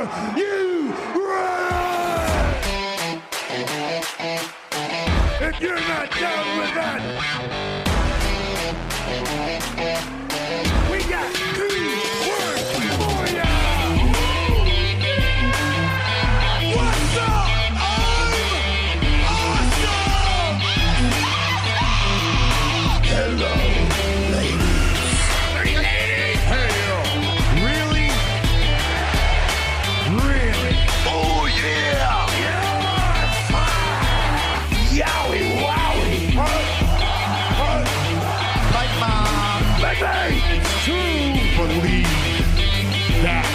Are you ready? If you're not down with that, we got 2 words for ya. What's up? I'm awesome. Hello, ladies. Hey, ladies. Hey, really? Really? Oh, yeah. Yeah. Yowie, wowie. Like mom. Baby. It's true. Believe that.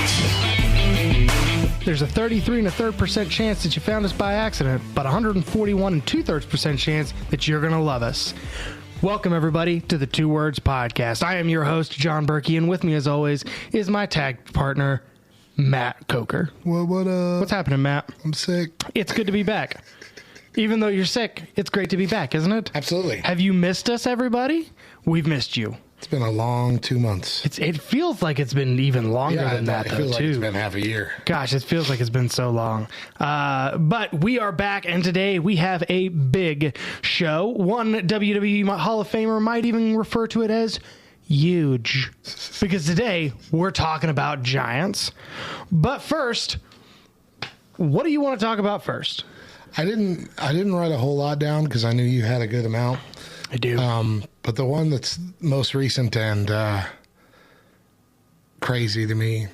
There's a 33 1/3% chance that you found us by accident, but 141 2/3% chance that you're going to love us. Welcome, everybody, to the Two Words Podcast. I am your host, John Berkey, and with me, as always, is my tag partner, Matt Coker. What up? What's happening, Matt? I'm sick. It's good to be back. Even though you're sick, it's great to be back, isn't it? Absolutely. Have you missed us, everybody? We've missed you. It's been a long 2 months. It feels like it's been even longer than that, it though, feels like too. it's been half a year. Gosh, it feels like it's been so long. But we are back, and today we have a big show. One WWE Hall of Famer might even refer to it as huge. Because today we're talking about Giants. But first, what do you want to talk about first? I didn't write a whole lot down because I knew you had a good amount. I do. But the one that's most recent and crazy to me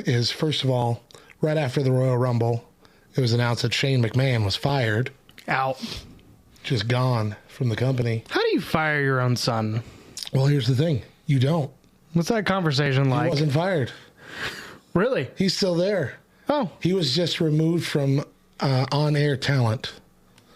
is, first of all, right after the Royal Rumble, it was announced that Shane McMahon was fired. Out. Just gone from the company. How do you fire your own son? Well, here's the thing. You don't. What's that conversation like? He wasn't fired. Really? He's still there. Oh, He was just removed from on-air talent.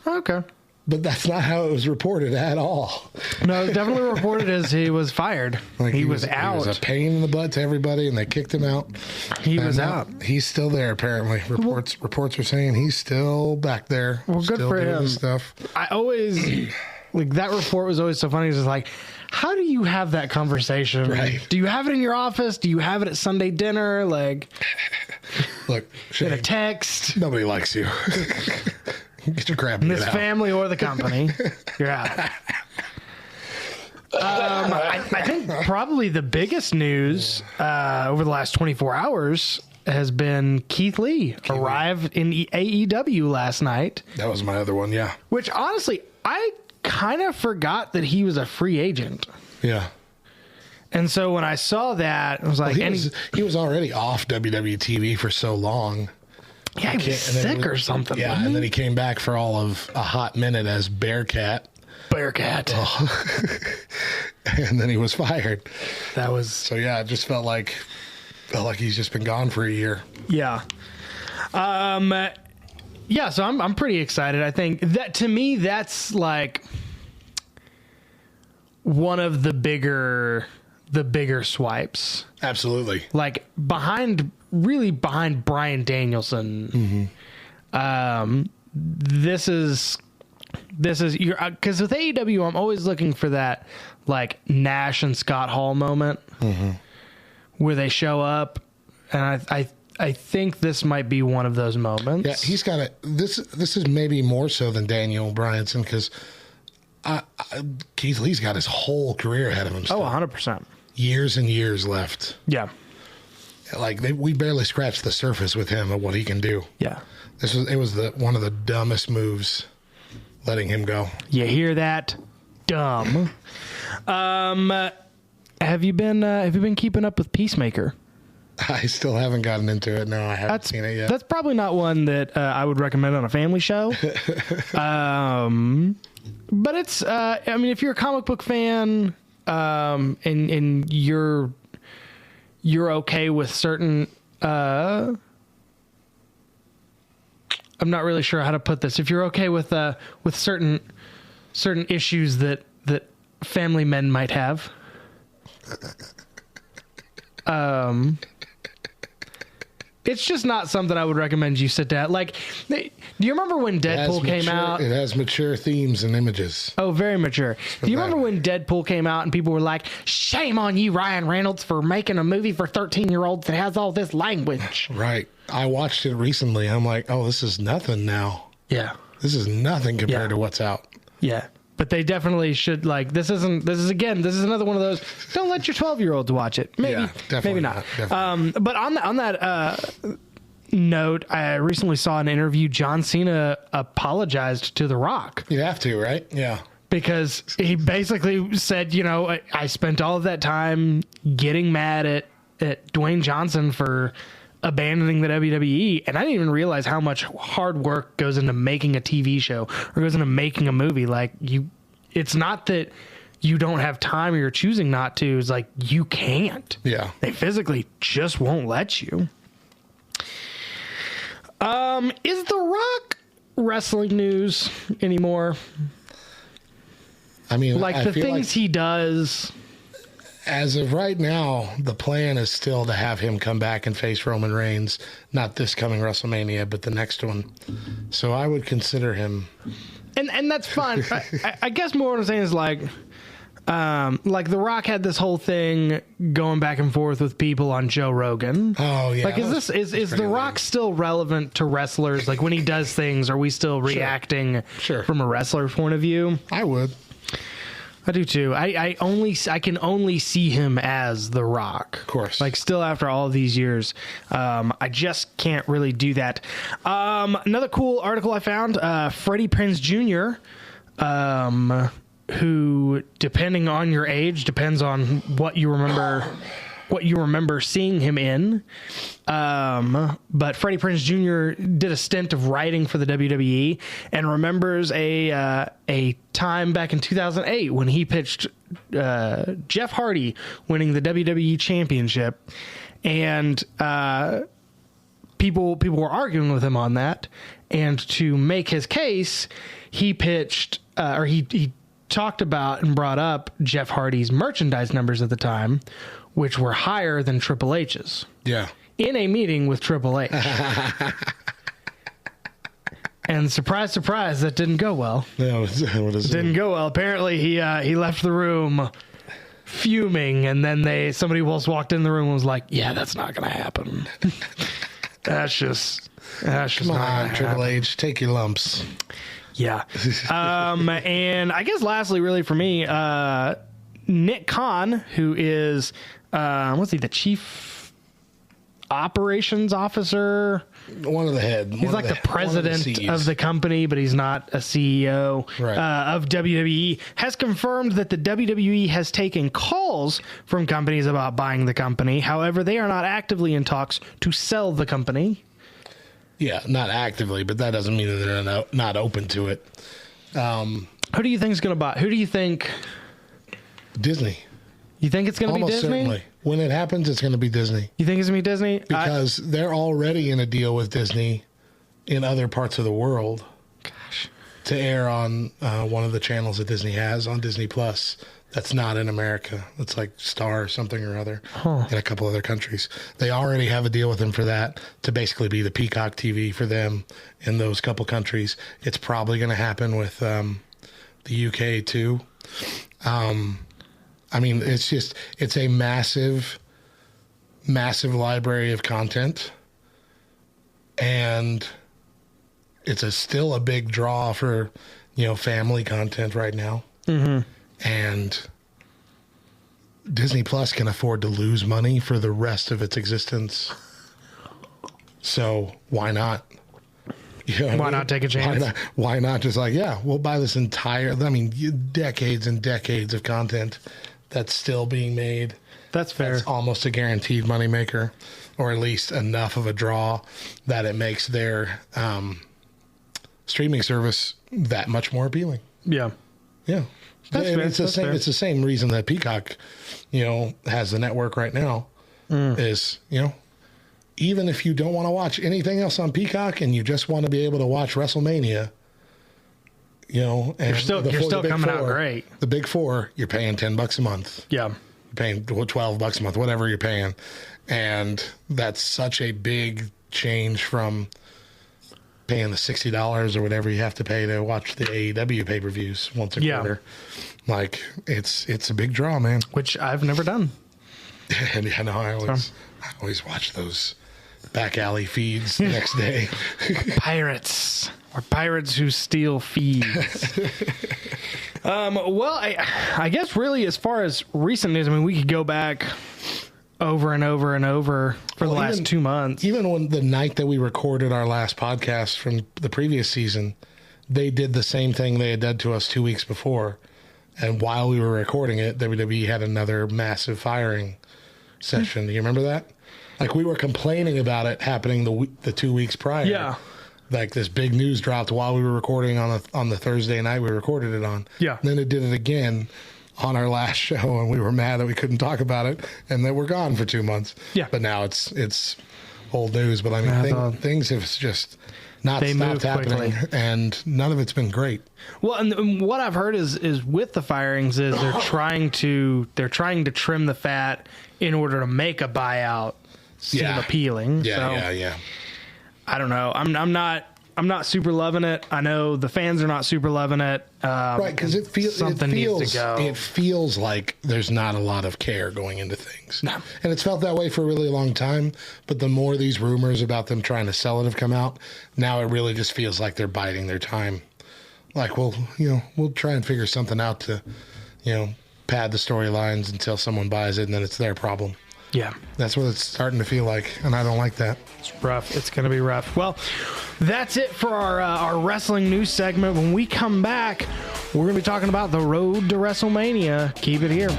okay. But that's not how it was reported at all. No, it was definitely reported as he was fired. Like he was out. He was a pain in the butt to everybody, and they kicked him out. He was And out. He's still there, apparently. Reports are saying he's still back there. Well, good still for doing him. his stuff. I always, like, that report was always so funny. It's just like, how do you have that conversation? Right. Do you have it in your office? Do you have it at Sunday dinner? Like, Look, in a Shane, text? nobody likes you. Get your crap. This family or the company, you're out. I think probably the biggest news over the last 24 hours has been Keith Lee arrived in AEW last night. That was my other one, yeah. Which, honestly, I kind of forgot that he was a free agent. Yeah. And so when I saw that, I was like, He was already off WWE TV for so long. yeah, he was sick or something. Yeah, wasn't and he? then he came back for all of a hot minute as Bearcat. Bearcat. And then he was fired. That was, So yeah, it just felt like he's just been gone for a year. yeah. Yeah, so I'm pretty excited. I think that, to me, that's like one of the bigger swipes. Absolutely. Like behind Bryan Danielson. This is because with AEW, I'm always looking for that like Nash and Scott Hall moment where they show up, and I think this might be one of those moments. Yeah, he's got this is maybe more so than Daniel Bryanson because Keith Lee's got his whole career ahead of him. Oh, Still. 100%. Years and years left. Yeah. Like we barely scratched the surface with him of what he can do. Yeah. It was one of the dumbest moves, letting him go. You hear that? Dumb. Have you been keeping up with Peacemaker? I still haven't gotten into it. No, I haven't seen it yet. That's probably not one that I would recommend on a family show. But it's, I mean, if you're a comic book fan, and you're okay with certain, I'm not really sure how to put this. If you're okay with certain issues that family men might have, It's just not something I would recommend you sit down. Like, do you remember when Deadpool came out? It has mature themes and images. Oh, very mature. Do you remember when Deadpool came out and people were like, shame on you, Ryan Reynolds, for making a movie for 13-year-olds that has all this language? Right. I watched it recently. I'm like, oh, this is nothing now. Yeah. This is nothing compared to what's out. Yeah. But they definitely should, like, this is another one of those, don't let your 12-year-olds watch it. Maybe, maybe not. But on that note, I recently saw an interview. John Cena apologized to The Rock. You have to, right? Yeah. Because he basically said, you know, I spent all of that time getting mad at Dwayne Johnson for abandoning the WWE, and I didn't even realize how much hard work goes into making a TV show or goes into making a movie. Like, it's not that you don't have time or you're choosing not to. It's like, you can't. Yeah. They physically just won't let you. Is The Rock wrestling news anymore? I mean, like, the things he does. As of right now, the plan is still to have him come back and face Roman Reigns, not this coming WrestleMania, but the next one. So I would consider him. And that's fine. I guess more what I'm saying is like The Rock had this whole thing going back and forth with people on Joe Rogan. Oh yeah. Like, is The Rock still relevant to wrestlers? Like, when he does things, are we still reacting from a wrestler's point of view? I would. I do too. I can only see him as The Rock. Of course. Like, still after all of these years. I just can't really do that. Another cool article I found, Freddie Prinze Jr., who, depending on your age, depends on what you remember seeing him in. But Freddie Prinze Jr. did a stint of writing for the WWE and remembers a time back in 2008 when he pitched Jeff Hardy winning the WWE Championship, and people were arguing with him on that. And to make his case, he pitched he talked about and brought up Jeff Hardy's merchandise numbers at the time, which were higher than Triple H's. Yeah. In a meeting with Triple H. And surprise, surprise, that didn't go well. Yeah, it didn't go well. Apparently, he left the room fuming, and then somebody else walked in the room and was like, "Yeah, that's not going to happen." That's just come on, Triple H, take your lumps. Yeah. And I guess lastly, really for me, Nick Khan, who is what's he, the chief operations officer? One of the head. He's like the president of the company, but he's not a CEO of WWE, has confirmed that the WWE has taken calls from companies about buying the company. However, they are not actively in talks to sell the company. Yeah, not actively, but that doesn't mean that they're not open to it. Who do you think is going to buy? Who do you think? Disney. You think it's going to be Disney? Certainly. When it happens, it's going to be Disney. You think it's going to be Disney? Because they're already in a deal with Disney in other parts of the world. Gosh. To air on one of the channels that Disney has on Disney Plus. That's not in America. It's like Star or something or other in a couple other countries. They already have a deal with them for that to basically be the Peacock TV for them in those couple countries. It's probably going to happen with the UK too. I mean, it's a massive, massive library of content, and it's still a big draw for, family content right now. Mm-hmm. And Disney Plus can afford to lose money for the rest of its existence. So why not? Why not take a chance? Why not just like, we'll buy this entire, decades and decades of content that's still being made. That's fair. That's almost a guaranteed moneymaker, or at least enough of a draw that it makes their streaming service that much more appealing. Yeah. Yeah. That's fair. It's the same reason that Peacock, has the network right now. Is, even if you don't want to watch anything else on Peacock and you just want to be able to watch WrestleMania, and you're still coming out great. The big four, you're paying $10 a month. Yeah. paying $12 a month, whatever you're paying. And that's such a big change from paying the $60 or whatever you have to pay to watch the AEW pay-per-views once a quarter. Like, it's a big draw, man. Which I've never done. And I know I always watch those back alley feeds the next day. Pirates. Or pirates who steal feeds. Well, I guess really as far as recent news, I mean, we could go back over and over and over for the last 2 months. Even when the night that we recorded our last podcast from the previous season, they did the same thing they had done to us 2 weeks before. And while we were recording it, WWE had another massive firing session. Do you remember that? Like, we were complaining about it happening the 2 weeks prior. Yeah. Like, this big news dropped while we were recording on the Thursday night we recorded it on. Yeah. And then it did it again on our last show, and we were mad that we couldn't talk about it, and then we're gone for 2 months. Yeah. But now it's old news. But I mean, things have just not stopped happening, and none of it's been great. Well, and what I've heard is with the firings is they're trying to trim the fat in order to make a buyout seem appealing. Yeah. I don't know. I'm not super loving it. I know the fans are not super loving it. Right, because it feels needs to go. It feels like there's not a lot of care going into things. No. And it's felt that way for a really long time. But the more these rumors about them trying to sell it have come out, now it really just feels like they're biding their time. Like, we'll try and figure something out to, pad the storylines until someone buys it, and then it's their problem. Yeah. That's what it's starting to feel like, and I don't like that. It's rough. It's going to be rough. Well, that's it for our wrestling news segment. When we come back, we're going to be talking about the road to WrestleMania. Keep it here.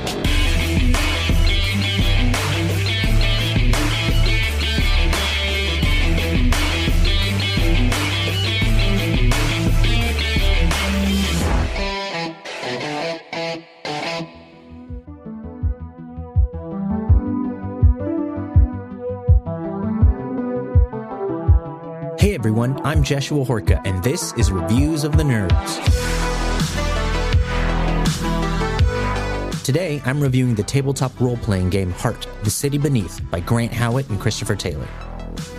Hey everyone, I'm Joshua Horka, and this is Reviews of the Nerds. Today, I'm reviewing the tabletop role-playing game Heart, The City Beneath by Grant Howitt and Christopher Taylor.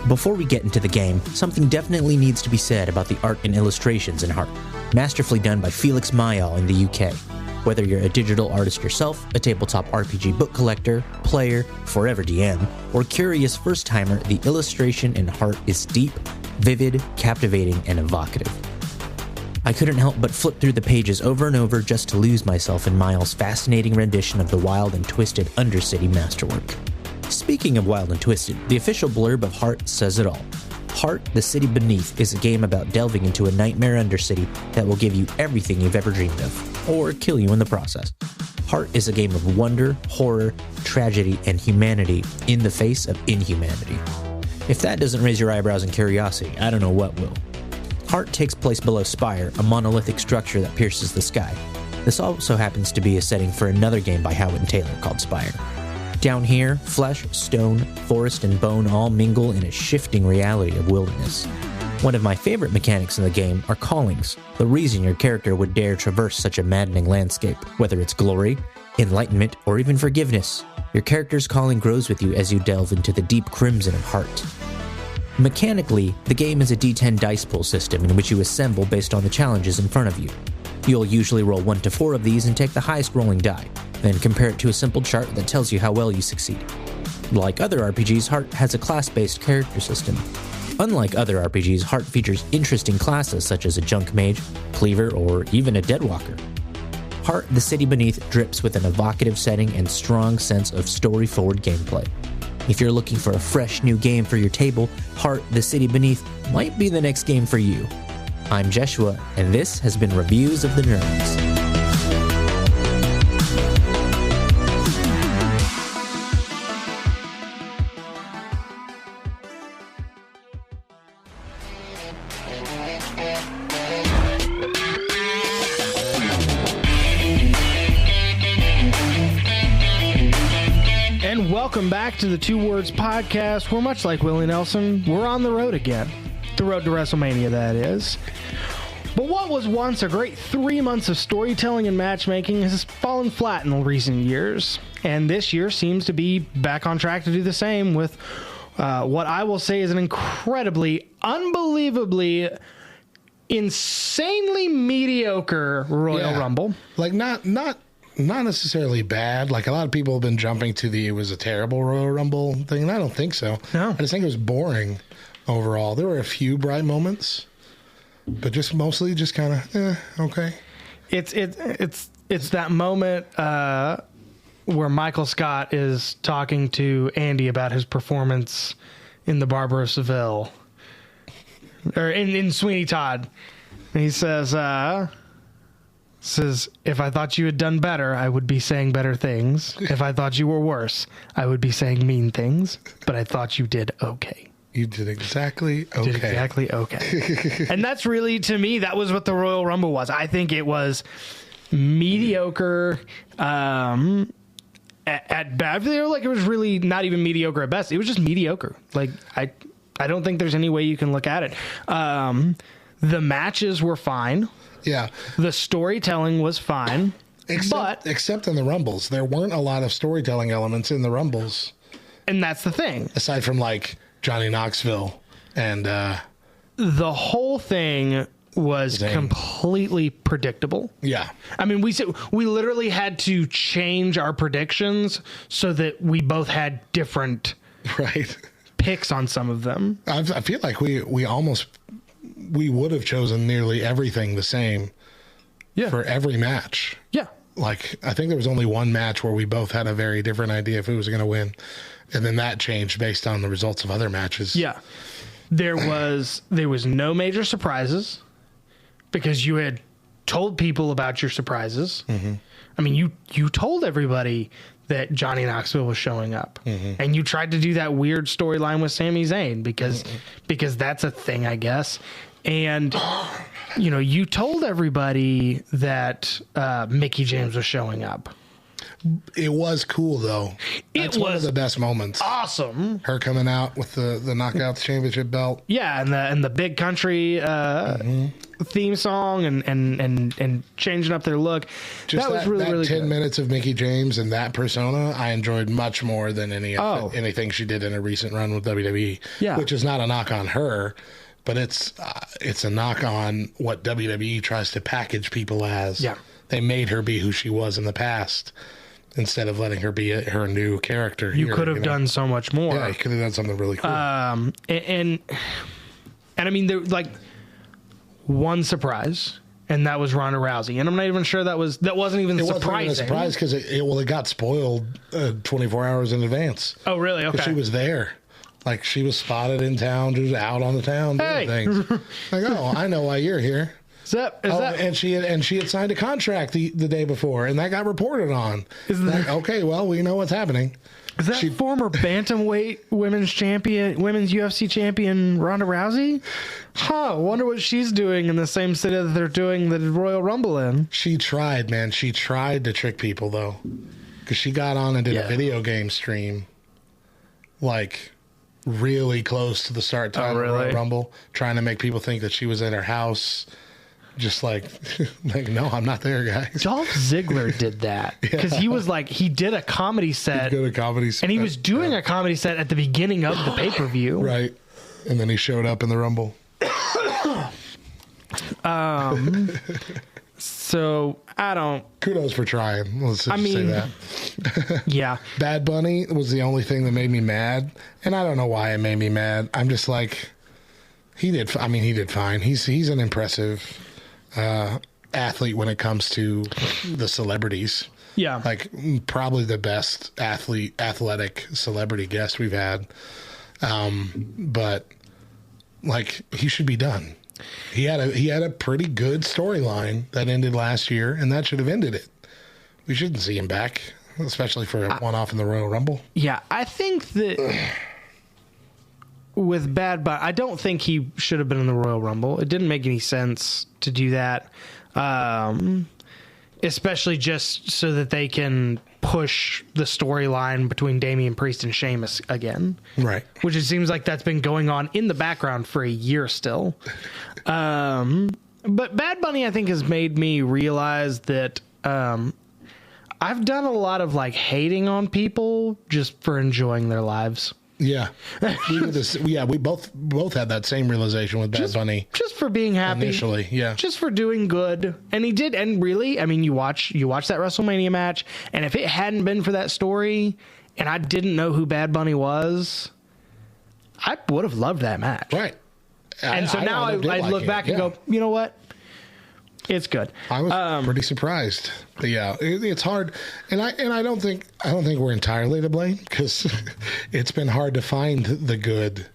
Before we get into the game, something definitely needs to be said about the art and illustrations in Heart, masterfully done by Felix Mayall in the UK. Whether you're a digital artist yourself, a tabletop RPG book collector, player, forever DM, or curious first-timer, the illustration in Heart is deep, vivid, captivating, and evocative. I couldn't help but flip through the pages over and over just to lose myself in Mayall's fascinating rendition of the wild and twisted Undercity masterwork. Speaking of wild and twisted, the official blurb of Heart says it all. Heart, The City Beneath is a game about delving into a nightmare Undercity that will give you everything you've ever dreamed of, or kill you in the process. Heart is a game of wonder, horror, tragedy, and humanity in the face of inhumanity. If that doesn't raise your eyebrows and curiosity, I don't know what will. Heart takes place below Spire, a monolithic structure that pierces the sky. This also happens to be a setting for another game by Howitt and Taylor called Spire. Down here, flesh, stone, forest, and bone all mingle in a shifting reality of wilderness. One of my favorite mechanics in the game are callings, the reason your character would dare traverse such a maddening landscape, whether it's glory, enlightenment, or even forgiveness. Your character's calling grows with you as you delve into the deep crimson of Heart. Mechanically, the game is a D10 dice pool system in which you assemble based on the challenges in front of you. You'll usually roll 1 to 4 of these and take the highest rolling die, then compare it to a simple chart that tells you how well you succeed. Like other RPGs, Heart has a class-based character system. Unlike other RPGs, Heart features interesting classes such as a junk mage, cleaver, or even a deadwalker. Heart, The City Beneath drips with an evocative setting and strong sense of story-forward gameplay. If you're looking for a fresh new game for your table, Heart, The City Beneath might be the next game for you. I'm Joshua, and this has been Reviews of the Nerds. Welcome back to the Two Words Podcast. We're much like Willie Nelson. We're on the road again. The road to WrestleMania, that is. But what was once a great 3 months of storytelling and matchmaking has fallen flat in recent years. And this year seems to be back on track to do the same with what I will say is an incredibly, unbelievably, insanely mediocre Royal Rumble. Like, not necessarily bad. Like, a lot of people have been jumping to it was a terrible Royal Rumble thing, and I don't think so. No. I just think it was boring overall. There were a few bright moments, but just mostly just kind of, okay. It's that moment where Michael Scott is talking to Andy about his performance in the Barber of Seville, or in Sweeney Todd, and he says, if I thought you had done better, I would be saying better things. If I thought you were worse, I would be saying mean things. But I thought you did okay. You did exactly okay. Did exactly okay. And that's really, to me, that was what the Royal Rumble was. I think it was mediocre at bad. Like, it was really not even mediocre at best. It was just mediocre. Like, I don't think there's any way you can look at it. The matches were fine. Yeah. The storytelling was fine. Except in the Rumbles. There weren't a lot of storytelling elements in the Rumbles. And that's the thing. Aside from, like, Johnny Knoxville and... the whole thing was completely predictable. Yeah. I mean, we literally had to change our predictions so that we both had different picks on some of them. I feel like we would have chosen nearly everything the same for every match. Yeah. Like, I think there was only one match where we both had a very different idea of who was going to win. And then that changed based on the results of other matches. Yeah. There was no major surprises because you had told people about your surprises. Mm-hmm. I mean, you told everybody that Johnny Knoxville was showing up. Mm-hmm. And you tried to do that weird storyline with Sami Zayn because that's a thing, I guess. And, you know, you told everybody that Mickie James was showing up. It was cool, though. That's one of the best moments. Awesome. Her coming out with the Knockouts Championship belt. Yeah, and the big country theme song and changing up their look. Just that was really 10 good. minutes of Mickie James and that persona I enjoyed much more than anything she did in a recent run with WWE. Yeah. Which is not a knock on her, but it's a knock on what WWE tries to package people as. Yeah. They made her be who she was in the past instead of letting her be her new character. You could have done so much more. Yeah, you could have done something really cool. And I mean, there like one surprise, and that was Ronda Rousey. And I'm not even sure that wasn't even surprising. Wasn't even a surprise because it got spoiled 24 hours in advance. Oh, really? Okay. She was there. Like, she was spotted in town. She was out on the town doing things. Like, oh, I know why you're here. And she had signed a contract the day before, and that got reported on. Okay, well, we know what's happening. Is that former bantamweight women's UFC champion Ronda Rousey? Wonder what she's doing in the same city that they're doing the Royal Rumble in. She tried, man. She tried to trick people, though, because she got on and did a video game stream, like, really close to the start time of the Royal Rumble, trying to make people think that she was at her house. Just like, no, I'm not there, guys. Dolph Ziggler did that because he was like, he did a comedy set. He did a comedy set. And he was doing a comedy set at the beginning of the pay-per-view. Right. And then he showed up in the Rumble. So, I don't... Kudos for trying. Let's just say that. Yeah. Bad Bunny was the only thing that made me mad. And I don't know why it made me mad. I'm just like, he did fine. He's an impressive... athlete when it comes to the celebrities. Yeah. Like, probably the best athletic celebrity guest we've had. But like, he should be done. He had a pretty good storyline that ended last year, and that should have ended it. We shouldn't see him back, especially for a one-off in the Royal Rumble. Yeah, I think that with Bad Bunny, I don't think he should have been in the Royal Rumble. It didn't make any sense to do that, especially just so that they can push the storyline between Damian Priest and Sheamus again. Right. Which it seems like that's been going on in the background for a year still. But Bad Bunny, I think, has made me realize that I've done a lot of like hating on people just for enjoying their lives. Yeah, we did this. Yeah, we both had that same realization with Bad Bunny. Just for being happy initially, yeah. Just for doing good, and he did. And really, I mean, you watch that WrestleMania match, and if it hadn't been for that story, and I didn't know who Bad Bunny was, I would have loved that match. Right. And so now I look back and go, you know what? It's good. I was pretty surprised. But yeah, it's hard, and I don't think we're entirely to blame, because it's been hard to find the good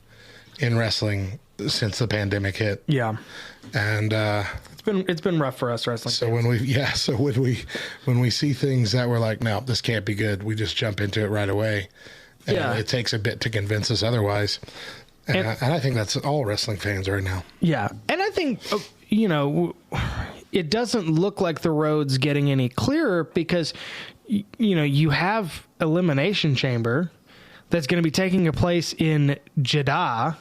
in wrestling since the pandemic hit. Yeah, and it's been rough for us wrestling. So when we see things that we're like, no, this can't be good, we just jump into it right away. And it takes a bit to convince us otherwise. And I think that's all wrestling fans right now. Yeah, and I think it doesn't look like the road's getting any clearer, because you have Elimination Chamber that's going to be taking a place in Jeddah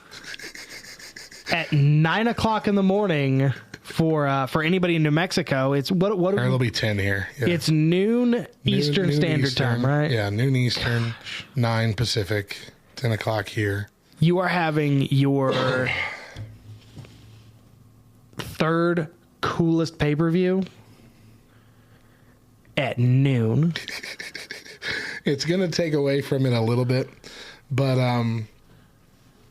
at 9:00 in the morning for anybody in New Mexico. It's what it'll be 10 here. Yeah. It's noon Eastern Standard Time, right? Yeah, noon Eastern, 9 Pacific, 10 o'clock here. You are having your third coolest pay-per-view at noon. It's going to take away from it a little bit, but I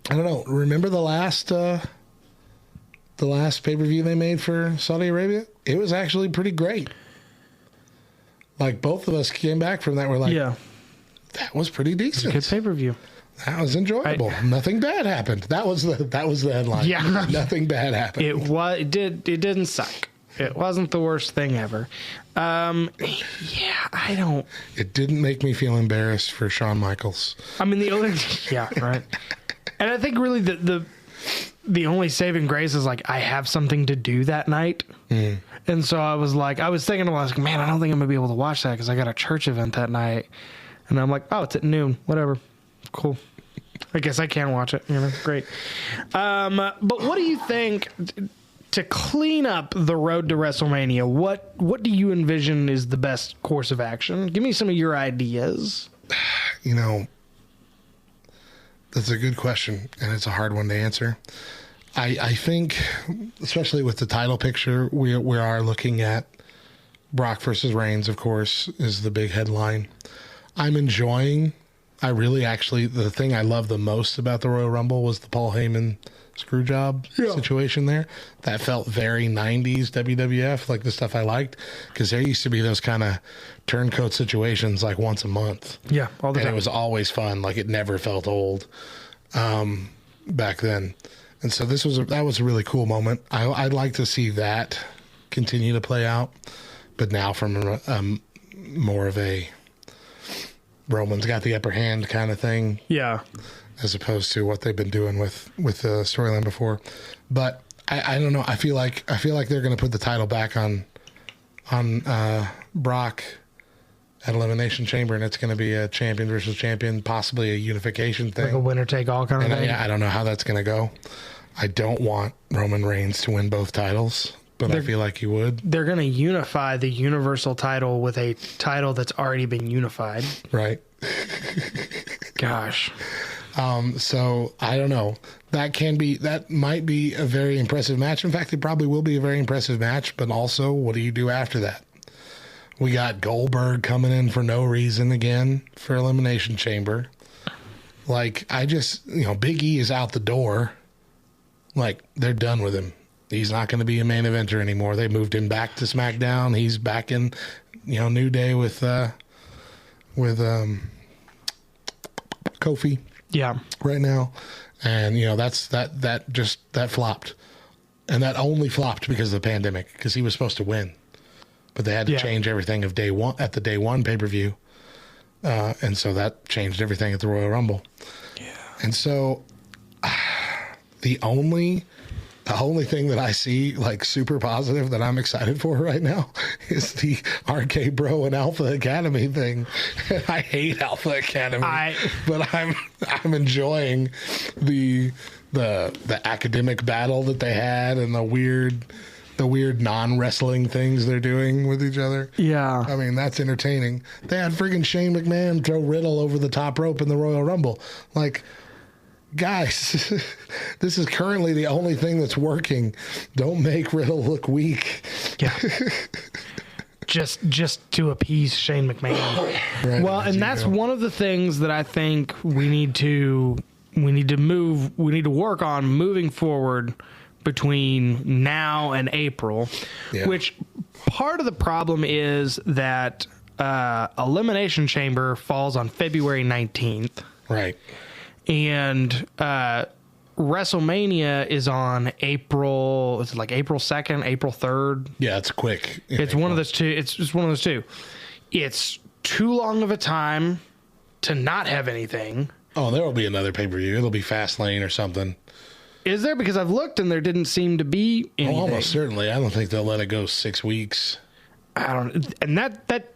don't know. Remember the last pay-per-view they made for Saudi Arabia? It was actually pretty great. Like, both of us came back from that. We're like, yeah, that was pretty decent. Good pay-per-view. That was enjoyable. Nothing bad happened. That was the headline. Yeah, nothing bad happened. It didn't suck. It wasn't the worst thing ever. It didn't make me feel embarrassed for Shawn Michaels. I mean, right. And I think really the only saving grace is like I have something to do that night, and so I was thinking, man, I don't think I'm gonna be able to watch that because I got a church event that night, and I'm like, oh, it's at noon, whatever, cool. I guess I can watch it. Great. But what do you think to clean up the road to WrestleMania? What do you envision is the best course of action? Give me some of your ideas. That's a good question, and it's a hard one to answer. I think, especially with the title picture, we are looking at Brock versus Reigns, of course, is the big headline. The thing I love the most about the Royal Rumble was the Paul Heyman screw job situation there. That felt very 90s WWF, like the stuff I liked, because there used to be those kind of turncoat situations like once a month. Yeah, all the time. And it was always fun. Like, it never felt old back then. And so that was a really cool moment. I'd like to see that continue to play out, but now from more of a Roman's got the upper hand kind of thing. Yeah. As opposed to what they've been doing with the storyline before. But I don't know. I feel like they're going to put the title back on Brock at Elimination Chamber, and it's going to be a champion versus champion, possibly a unification thing. Like a winner take all kind of thing. I don't know how that's going to go. I don't want Roman Reigns to win both titles, but I feel like he would. They're going to unify the Universal title with a title that's already been unified. Right. Gosh. So I don't know. That might be a very impressive match. In fact, it probably will be a very impressive match, but also, what do you do after that? We got Goldberg coming in for no reason again for Elimination Chamber. Like, Big E is out the door. Like, they're done with him. He's not going to be a main eventer anymore. They moved him back to SmackDown. He's back in, New Day with Kofi. Yeah. Right now. And, that flopped. And that only flopped because of the pandemic, because he was supposed to win. But they had to change everything at the day one pay-per-view. And so that changed everything at the Royal Rumble. Yeah. And so the only thing that I see, like, super positive that I'm excited for right now is the RK Bro and Alpha Academy thing. I hate Alpha Academy, but I'm enjoying the academic battle that they had, and the weird the weird non-wrestling things they're doing with each other. Yeah. I mean, that's entertaining. They had friggin' Shane McMahon throw Riddle over the top rope in the Royal Rumble. Like, guys, this is currently the only thing that's working. Don't make Riddle look weak. Yeah. just to appease Shane McMahon. Right, Well, and that's one of the things that I think we need to work on moving forward between now and April, which part of the problem is that Elimination Chamber falls on February 19th. Right. And WrestleMania is on April 2nd, April 3rd? Yeah, it's quick. It's one of those two. It's just one of those two. It's too long of a time to not have anything. Oh, there will be another pay-per-view. It'll be Fastlane or something. Is there? Because I've looked and there didn't seem to be anything. Oh, almost certainly. I don't think they'll let it go 6 weeks. I don't. And that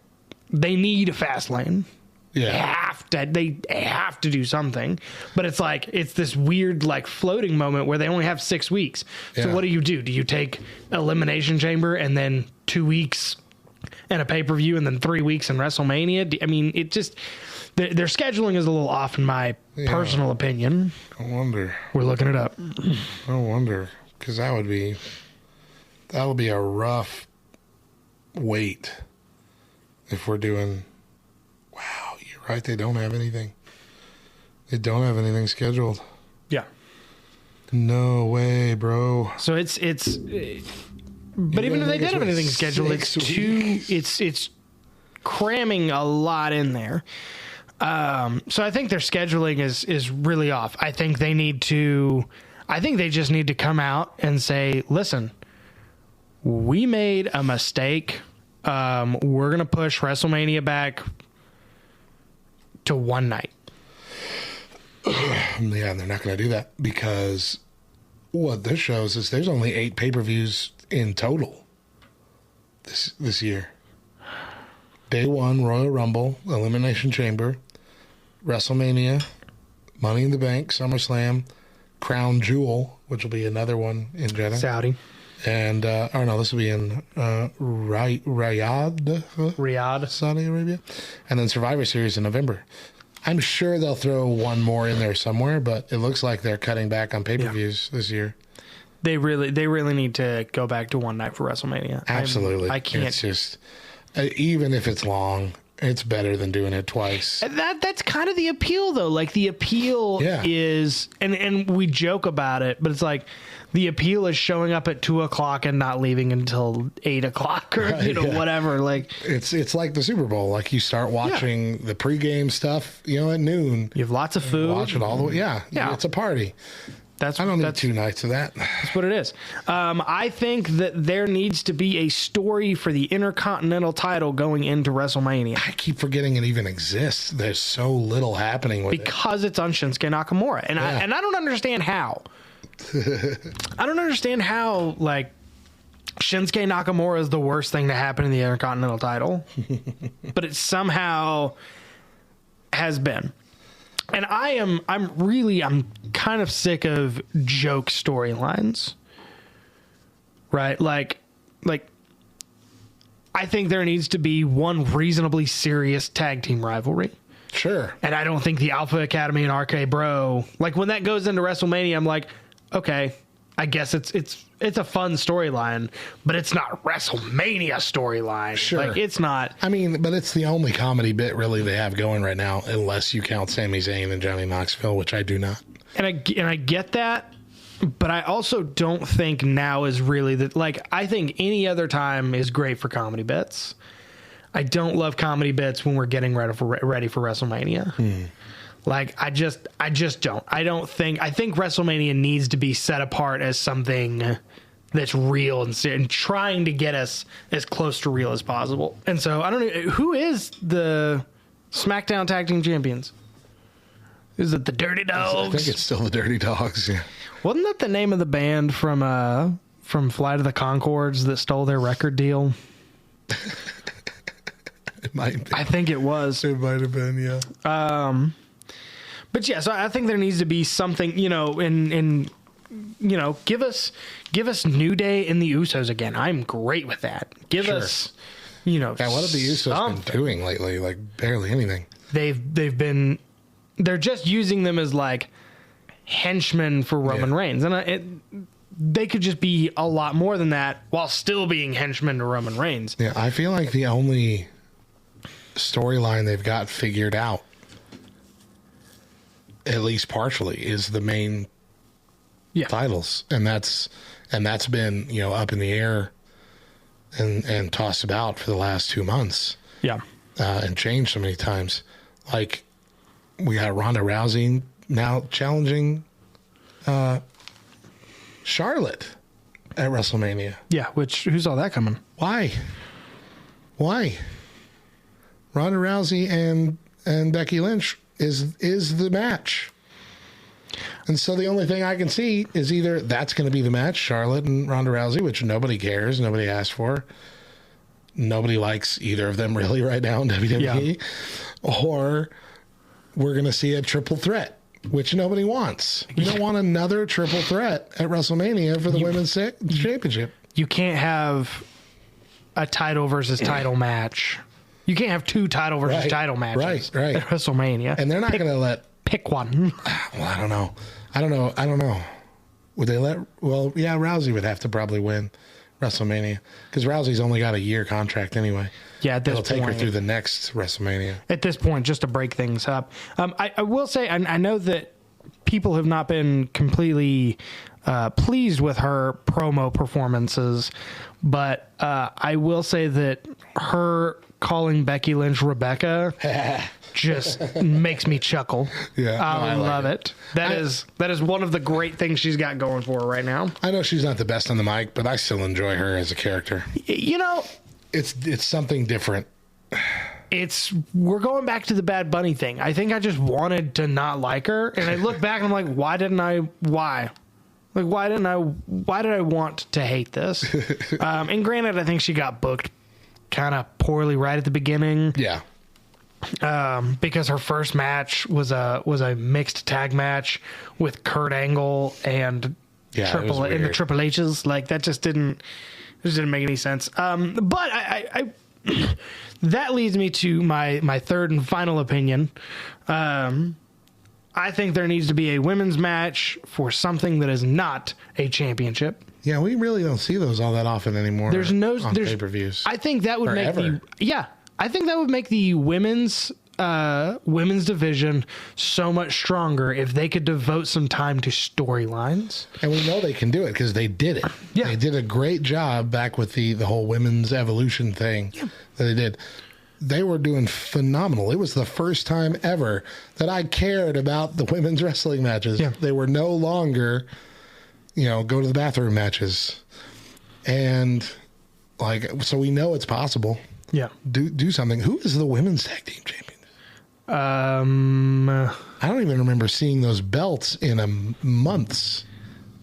they need a Fastlane. Yeah. They have to do something. But it's like, it's this weird like floating moment where they only have 6 weeks. So what do? Do you take Elimination Chamber and then 2 weeks and a pay-per-view and then 3 weeks in WrestleMania? I mean, it just, their scheduling is a little off in my personal opinion. I wonder. We're looking it up. I wonder. Because that would be a rough wait if we're doing... Wow, you're right. They don't have anything. They don't have anything scheduled. Yeah. No way, bro. So it's but even if they did have anything scheduled, it's cramming a lot in there. So I think their scheduling is really off. I think they just need to come out and say, listen, we made a mistake. We're going to push WrestleMania back to one night. Yeah, they're not going to do that because what this shows is there's only 8 pay-per-views in total this year. Day 1, Royal Rumble, Elimination Chamber, WrestleMania, Money in the Bank, SummerSlam, Crown Jewel, which will be another one in Jeddah. Saudi. And, this will be in Riyadh, Saudi Arabia. And then Survivor Series in November. I'm sure they'll throw one more in there somewhere, but it looks like they're cutting back on pay-per-views this year. They really need to go back to one night for WrestleMania. Absolutely. I can't. It's just, even if it's long, it's better than doing it twice. That's kind of the appeal, though. Like, the appeal is, and we joke about it, but it's like, the appeal is showing up at 2:00 and not leaving until 8:00 or whatever. Like, it's like the Super Bowl. Like, you start watching the pregame stuff, at noon. You have lots of food. Watch it all the way. Yeah. It's a party. I don't need 2 nights of that. That's what it is. I think that there needs to be a story for the Intercontinental title going into WrestleMania. I keep forgetting it even exists. There's so little happening with it. Because it's on Shinsuke Nakamura. And I don't understand how. I don't understand how, like, Shinsuke Nakamura is the worst thing to happen in the Intercontinental title. But it somehow has been. And I'm kind of sick of joke storylines. Right? Like I think there needs to be one reasonably serious tag team rivalry. Sure. And I don't think the Alpha Academy and RK Bro, like, when that goes into WrestleMania, I'm like, okay, I guess it's a fun storyline, but it's not WrestleMania storyline. Sure. Like, it's not. I mean, but it's the only comedy bit really they have going right now, unless you count Sami Zayn and Johnny Knoxville, which I do not. And I get that, but I also don't think now is really like, I think any other time is great for comedy bits. I don't love comedy bits when we're getting ready for WrestleMania. Like, I just don't. I think WrestleMania needs to be set apart as something that's real and trying to get us as close to real as possible. And so, I don't know, who is the SmackDown Tag Team Champions? Is it the Dirty Dogs? I think it's still the Dirty Dogs, yeah. Wasn't that the name of the band from Flight of the Conchords that stole their record deal? It might be. I think it was. It might have been, yeah. But yeah, so I think there needs to be something, in give us New Day and the Usos again. I'm great with that. Give us, Yeah, what have the Usos been doing lately? Like barely anything. They're just using them as like henchmen for Roman Reigns, and they could just be a lot more than that while still being henchmen to Roman Reigns. Yeah, I feel like the only storyline they've got figured out, at least partially, is the main titles, and that's been up in the air and tossed about for the last 2 months. Yeah, and changed so many times. Like we got Ronda Rousey now challenging Charlotte at WrestleMania. Yeah, who saw that coming? Why? Ronda Rousey and Becky Lynch is the match. And so the only thing I can see is either that's going to be the match, Charlotte and Ronda Rousey, which nobody cares, nobody asked for. Nobody likes either of them really right now in WWE. Yeah. Or we're going to see a triple threat, which nobody wants. You don't want another triple threat at WrestleMania for the Women's Championship. You can't have a title versus title match. You can't have two title versus title matches right. at WrestleMania. And they're not going to pick one. Well, I don't know. Would they let? Well, yeah, Rousey would have to probably win WrestleMania because Rousey's only got a year contract anyway. Yeah, at this point, it'll take her through the next WrestleMania. At this point, just to break things up, I will say I know that people have not been completely pleased with her promo performances, but I will say that her calling Becky Lynch Rebecca just makes me chuckle. Yeah, I love it. That is one of the great things she's got going for her right now. I know she's not the best on the mic, but I still enjoy her as a character. It's something different. We're going back to the Bad Bunny thing. I think I just wanted to not like her, and I look back and I'm like, why did I want to hate this? And granted, I think she got booked kind of poorly right at the beginning. Yeah. Because her first match was a mixed tag match with Kurt Angle and the Triple H's. Like that just didn't make any sense. But I that leads me to my third and final opinion. I think there needs to be a women's match for something that is not a championship. Yeah, we really don't see those all that often anymore. There's pay-per-views. I think that would I think that would make the women's division so much stronger if they could devote some time to storylines. And we know they can do it because they did it. Yeah. They did a great job back with the whole women's evolution thing that they did. They were doing phenomenal. It was the first time ever that I cared about the women's wrestling matches. Yeah. They were no longer, go to the bathroom matches. And so we know it's possible. Yeah. Do something. Who is the women's tag team champion? I don't even remember seeing those belts in months.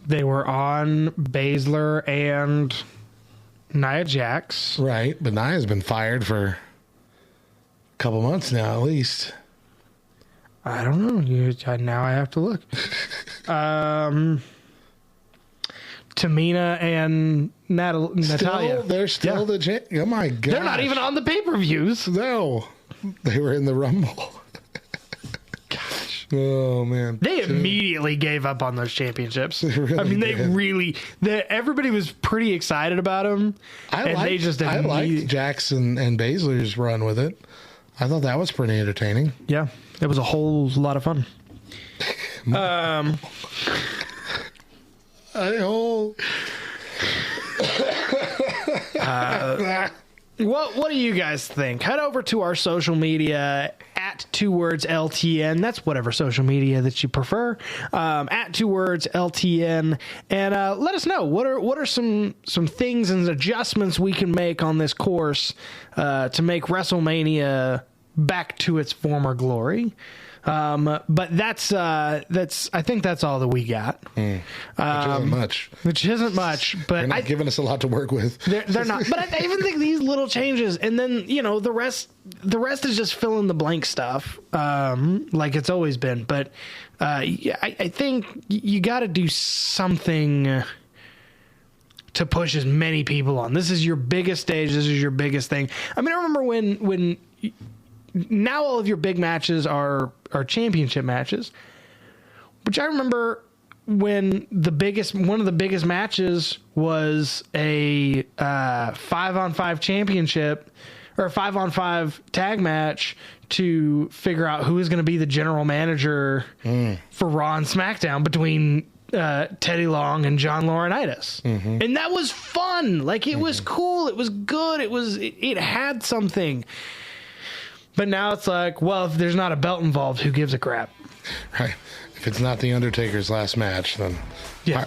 They were on Baszler and Nia Jax. Right, but Nia's been fired for a couple months now, at least. I don't know. Now I have to look. Tamina and Natalia. They're still the oh my god. They're not even on the pay-per-views. No. They were in the Rumble. Gosh. Oh man. They immediately gave up on those championships. Everybody was pretty excited about them. I liked Jackson and Baszler's run with it. I thought that was pretty entertaining. Yeah. It was a whole lot of fun. What do you guys think? Head over to our social media at 2wordsLTN. That's whatever social media that you prefer. At 2wordsLTN, and let us know what are some things and adjustments we can make on this course to make WrestleMania back to its former glory. But that's I think that's all that we got. Which isn't much. Which isn't much, but They're not giving us a lot to work with. they're not. But I even think these little changes, and then the rest is just fill in the blank stuff, like it's always been. But I think you got to do something to push as many people on. This is your biggest stage. This is your biggest thing. I mean, I remember when now all of your big matches are championship matches, which I remember when one of the biggest matches was a 5-on-5 championship or a 5-on-5 tag match to figure out who is going to be the general manager for Raw and SmackDown between Teddy Long and John Laurinaitis. And that was fun. Like, it was cool. It was good. It had something. But now it's like, well, if there's not a belt involved, who gives a crap? Right. If it's not the Undertaker's last match, then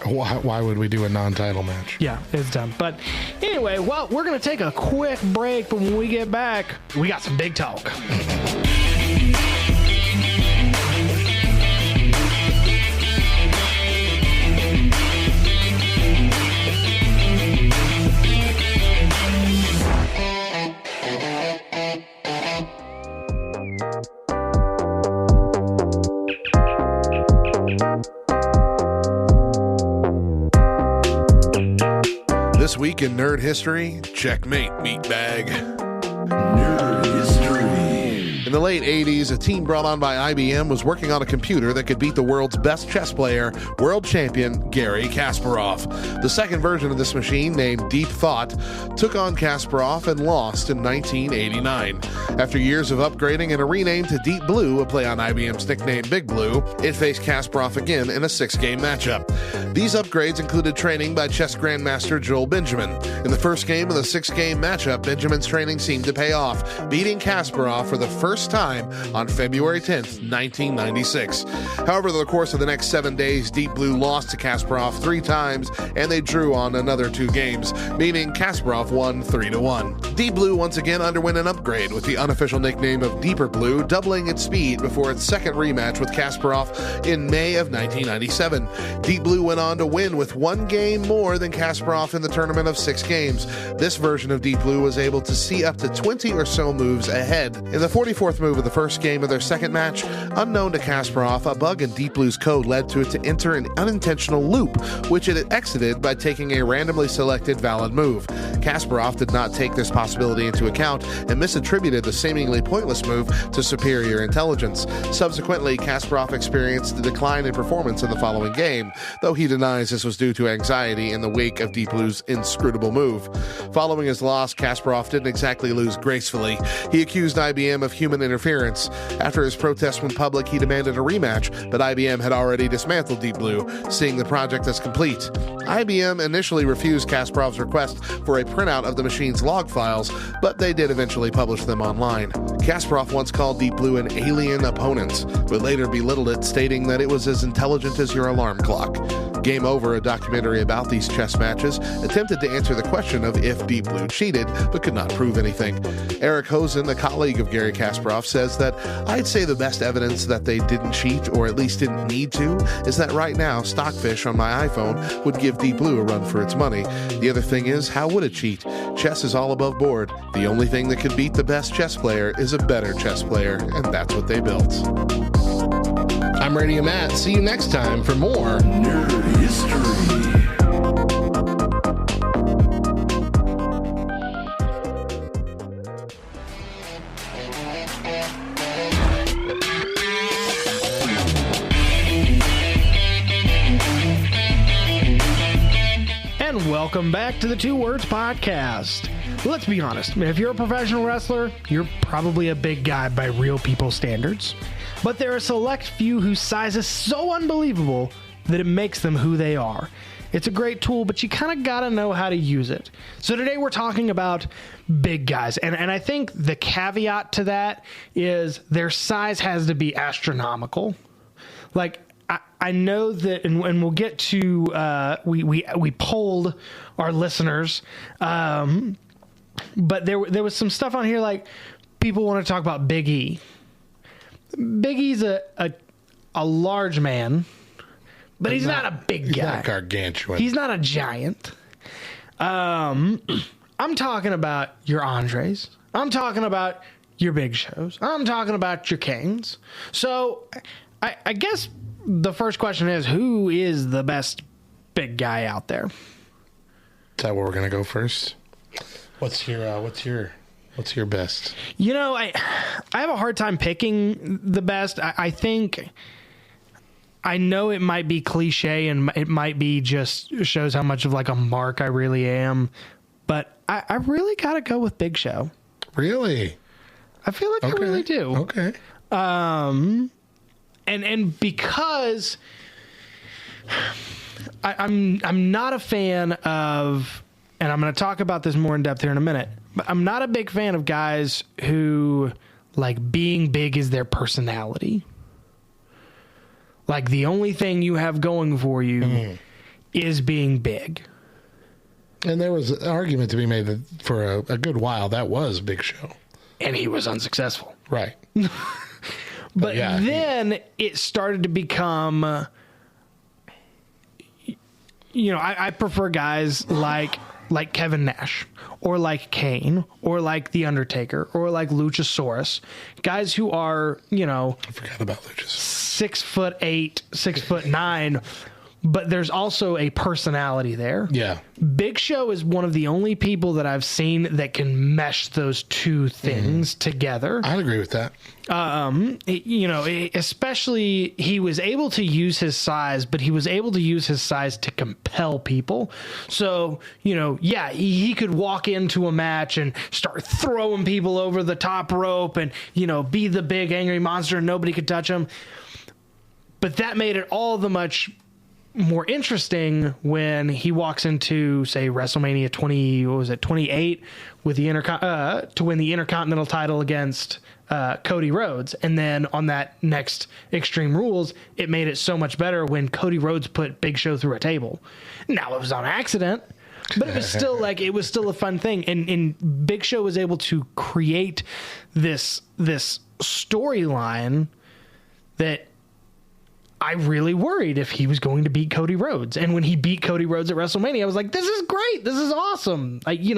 why would we do a non-title match? Yeah, it's dumb. But anyway, well, we're going to take a quick break, but when we get back, we got some big talk. This week in Nerd History, checkmate, meatbag. Nerd history. In the late 80s, a team brought on by IBM was working on a computer that could beat the world's best chess player, world champion Garry Kasparov. The second version of this machine, named Deep Thought, took on Kasparov and lost in 1989. After years of upgrading and a rename to Deep Blue, a play on IBM's nickname Big Blue, it faced Kasparov again in a 6-game matchup. These upgrades included training by chess grandmaster Joel Benjamin. In the first game of the 6-game matchup, Benjamin's training seemed to pay off, beating Kasparov for the first time on February 10th, 1996. However, over the course of the next 7 days, Deep Blue lost to Kasparov 3 times, and they drew on another 2 games, meaning Kasparov won 3-1. Deep Blue once again underwent an upgrade, with the unofficial nickname of Deeper Blue doubling its speed before its second rematch with Kasparov in May of 1997. Deep Blue went on to win with 1 game more than Kasparov in the tournament of 6 games. This version of Deep Blue was able to see up to 20 or so moves ahead. In the 44th move of the first game of their second match, unknown to Kasparov, a bug in Deep Blue's code led to it to enter an unintentional loop, which it exited by taking a randomly selected valid move. Kasparov did not take this possibility into account and misattributed the seemingly pointless move to superior intelligence. Subsequently, Kasparov experienced a decline in performance in the following game, though he denies this was due to anxiety in the wake of Deep Blue's inscrutable move. Following his loss, Kasparov didn't exactly lose gracefully. He accused IBM of human interference. After his protest went public, he demanded a rematch, but IBM had already dismantled Deep Blue, seeing the project as complete. IBM initially refused Kasparov's request for a printout of the machine's log files, but they did eventually publish them online. Kasparov once called Deep Blue an alien opponent, but later belittled it, stating that it was as intelligent as your alarm clock. Game Over, a documentary about these chess matches, attempted to answer the question of if Deep Blue cheated, but could not prove anything. Eric Hosen, a colleague of Garry Kasparov, says that I'd say the best evidence that they didn't cheat, or at least didn't need to, is that right now Stockfish on my iPhone would give Deep Blue a run for its money. The other thing is, how would it cheat? Chess is all above board. The only thing that could beat the best chess player is a better chess player, and that's what they built. I'm Radio Matt. See you next time for more Nerd history. And welcome back to the Two Words Podcast. Let's be honest, if you're a professional wrestler, you're probably a big guy by real people standards. But there are a select few whose size is so unbelievable that it makes them who they are. It's a great tool, but you kind of got to know how to use it. So today we're talking about big guys. And I think the caveat to that is their size has to be astronomical. Like, I know that, and we'll get to, we polled our listeners, but there was some stuff on here like people want to talk about Big E. Big E's a large man, but he's not a big He's guy. not gargantuan. He's not a giant. I'm talking about your Andres. I'm talking about your Big Shows. I'm talking about your Kanes. So I guess the first question is, who is the best big guy out there? Is that where we're gonna go first? What's your best? You know, I have a hard time picking the best. I think I know it might be cliche and it might be just shows how much of like a mark I really am, but I really gotta go with Big Show. Really? I feel like I really do. Okay. And because I'm not a fan of, and I'm going to talk about this more in depth here in a minute, but I'm not a big fan of guys who like being big is their personality. Like the only thing you have going for you is being big. And there was an argument to be made that for a good while that was Big Show. And he was unsuccessful. Right. But yeah, then it started to become, you know, I prefer guys like Kevin Nash or like Kane or like The Undertaker or like Luchasaurus, guys who are, you know, I forgot about Luchasaurus. 6'8", 6'9", but there's also a personality there. Yeah. Big Show is one of the only people that I've seen that can mesh those two things together. I'd agree with that. You know, especially he was able to use his size, but he was able to use his size to compel people. So, you know, yeah, he could walk into a match and start throwing people over the top rope and, you know, be the big angry monster and nobody could touch him. But that made it all the much more interesting when he walks into, say, WrestleMania 28 with the to win the Intercontinental title against Cody Rhodes. And then on that next Extreme Rules, it made it so much better when Cody Rhodes put Big Show through a table. Now, it was on accident, but it was still like, it was still a fun thing. And Big Show was able to create this storyline that I really worried if he was going to beat Cody Rhodes. And when he beat Cody Rhodes at WrestleMania, I was like, this is great. This is awesome. They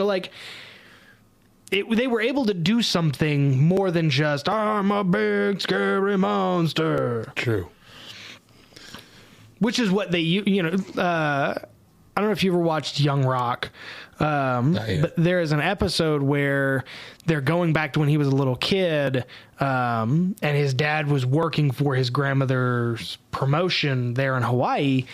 were able to do something more than just, I'm a big, scary monster. True. Which is what they, I don't know if you ever watched Young Rock, but there is an episode where they're going back to when he was a little kid, and his dad was working for his grandmother's promotion there in Hawaii,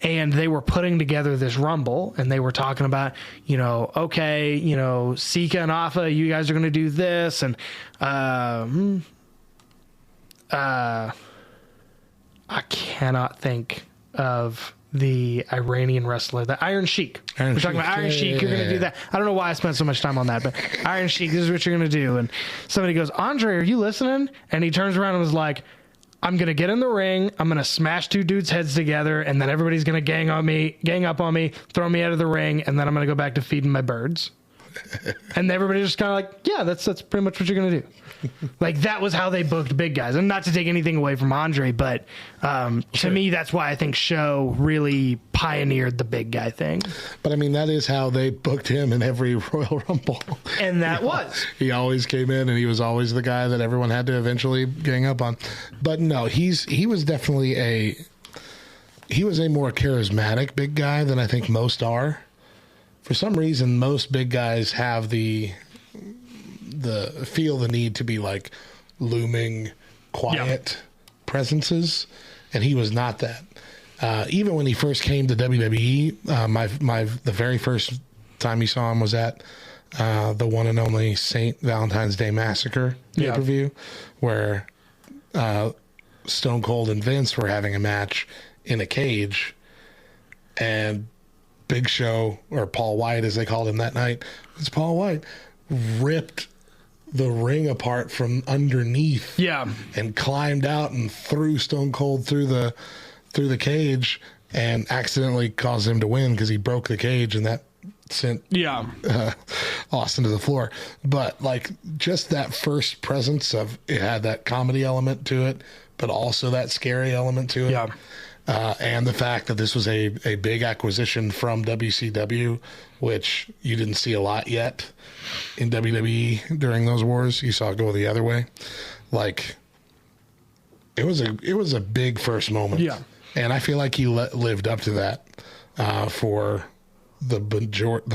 and they were putting together this Rumble, and they were talking about, okay, Sika and Afa, you guys are going to do this, and I cannot think of the Iranian wrestler, the Iron Sheik. We're talking about Iron Sheik. You're going to do that. I don't know why I spent so much time on that, but Iron Sheik, this is what you're going to do. And somebody goes, Andre, are you listening? And he turns around and was like, I'm going to get in the ring. I'm going to smash two dudes' heads together. And then everybody's going to gang up on me, throw me out of the ring. And then I'm going to go back to feeding my birds. And everybody's just kind of like, yeah, that's pretty much what you're going to do. Like, that was how they booked big guys. And not to take anything away from Andre, but to me, that's why I think Show really pioneered the big guy thing. But I mean, that is how they booked him in every Royal Rumble. And that was. He always came in and he was always the guy that everyone had to eventually gang up on. But no, he was definitely a more charismatic big guy than I think most are. For some reason, most big guys have feel the need to be like looming, quiet presences, and he was not that. Even when he first came to WWE, the very first time you saw him was at the one and only St. Valentine's Day Massacre pay-per-view, where Stone Cold and Vince were having a match in a cage, and Big Show, or Paul White as they called him that night, it's Paul White, ripped the ring apart from underneath and climbed out and threw Stone Cold through the cage and accidentally caused him to win because he broke the cage, and that sent Yeah. Austin to the floor. But like just that first presence of it had that comedy element to it, but also that scary element to it. Yeah. And the fact that this was a big acquisition from WCW, which you didn't see a lot yet in WWE during those wars. You saw it go the other way. Like it was a big first moment. Yeah. And I feel like he lived up to that for the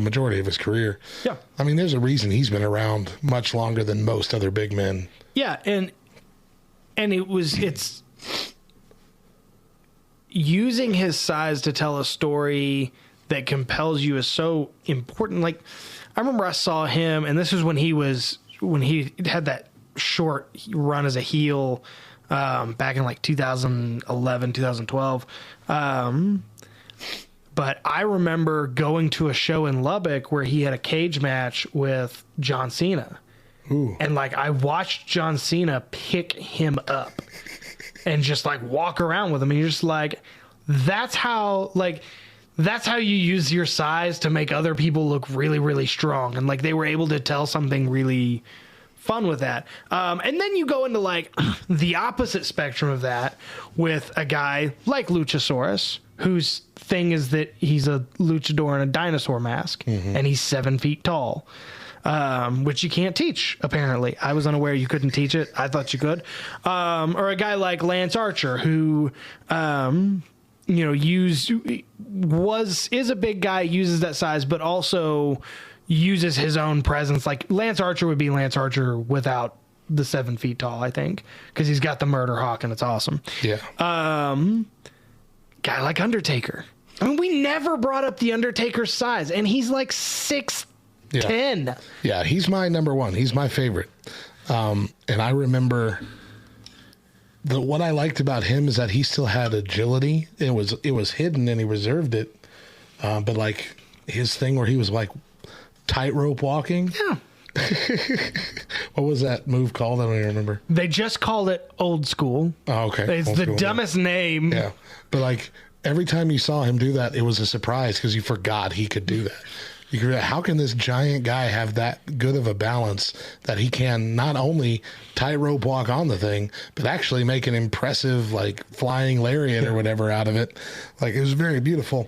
majority of his career. Yeah. I mean, there's a reason he's been around much longer than most other big men. Yeah, and it's using his size to tell a story that compels you is so important. Like, I remember I saw him, and this is when he had that short run as a heel back in like 2011, 2012. But I remember going to a show in Lubbock where he had a cage match with John Cena. Ooh. And like I watched John Cena pick him up and just like walk around with him. And you're just like, that's how you use your size to make other people look really, really strong. And like they were able to tell something really fun with that. And then you go into like the opposite spectrum of that with a guy like Luchasaurus, whose thing is that he's a luchador in a dinosaur mask and he's 7 feet tall. Which you can't teach, apparently. I was unaware you couldn't teach it. I thought you could. Or a guy like Lance Archer, who, is a big guy, uses that size, but also uses his own presence. Like Lance Archer would be Lance Archer without the 7 feet tall, I think, because he's got the murder hawk and it's awesome. Yeah. Guy like Undertaker. I mean, we never brought up the Undertaker's size, and he's like 6'10". Yeah, he's my number one. He's my favorite. And I remember what I liked about him is that he still had agility. It was hidden and he reserved it. But like his thing where he was like tightrope walking. Yeah. What was that move called? I don't even remember. They just called it Old School. Oh, okay. It's Old the school, dumbest name. Yeah. But like every time you saw him do that, it was a surprise because you forgot he could do that. How can this giant guy have that good of a balance that he can not only tightrope walk on the thing, but actually make an impressive like flying lariat or whatever out of it? Like it was very beautiful.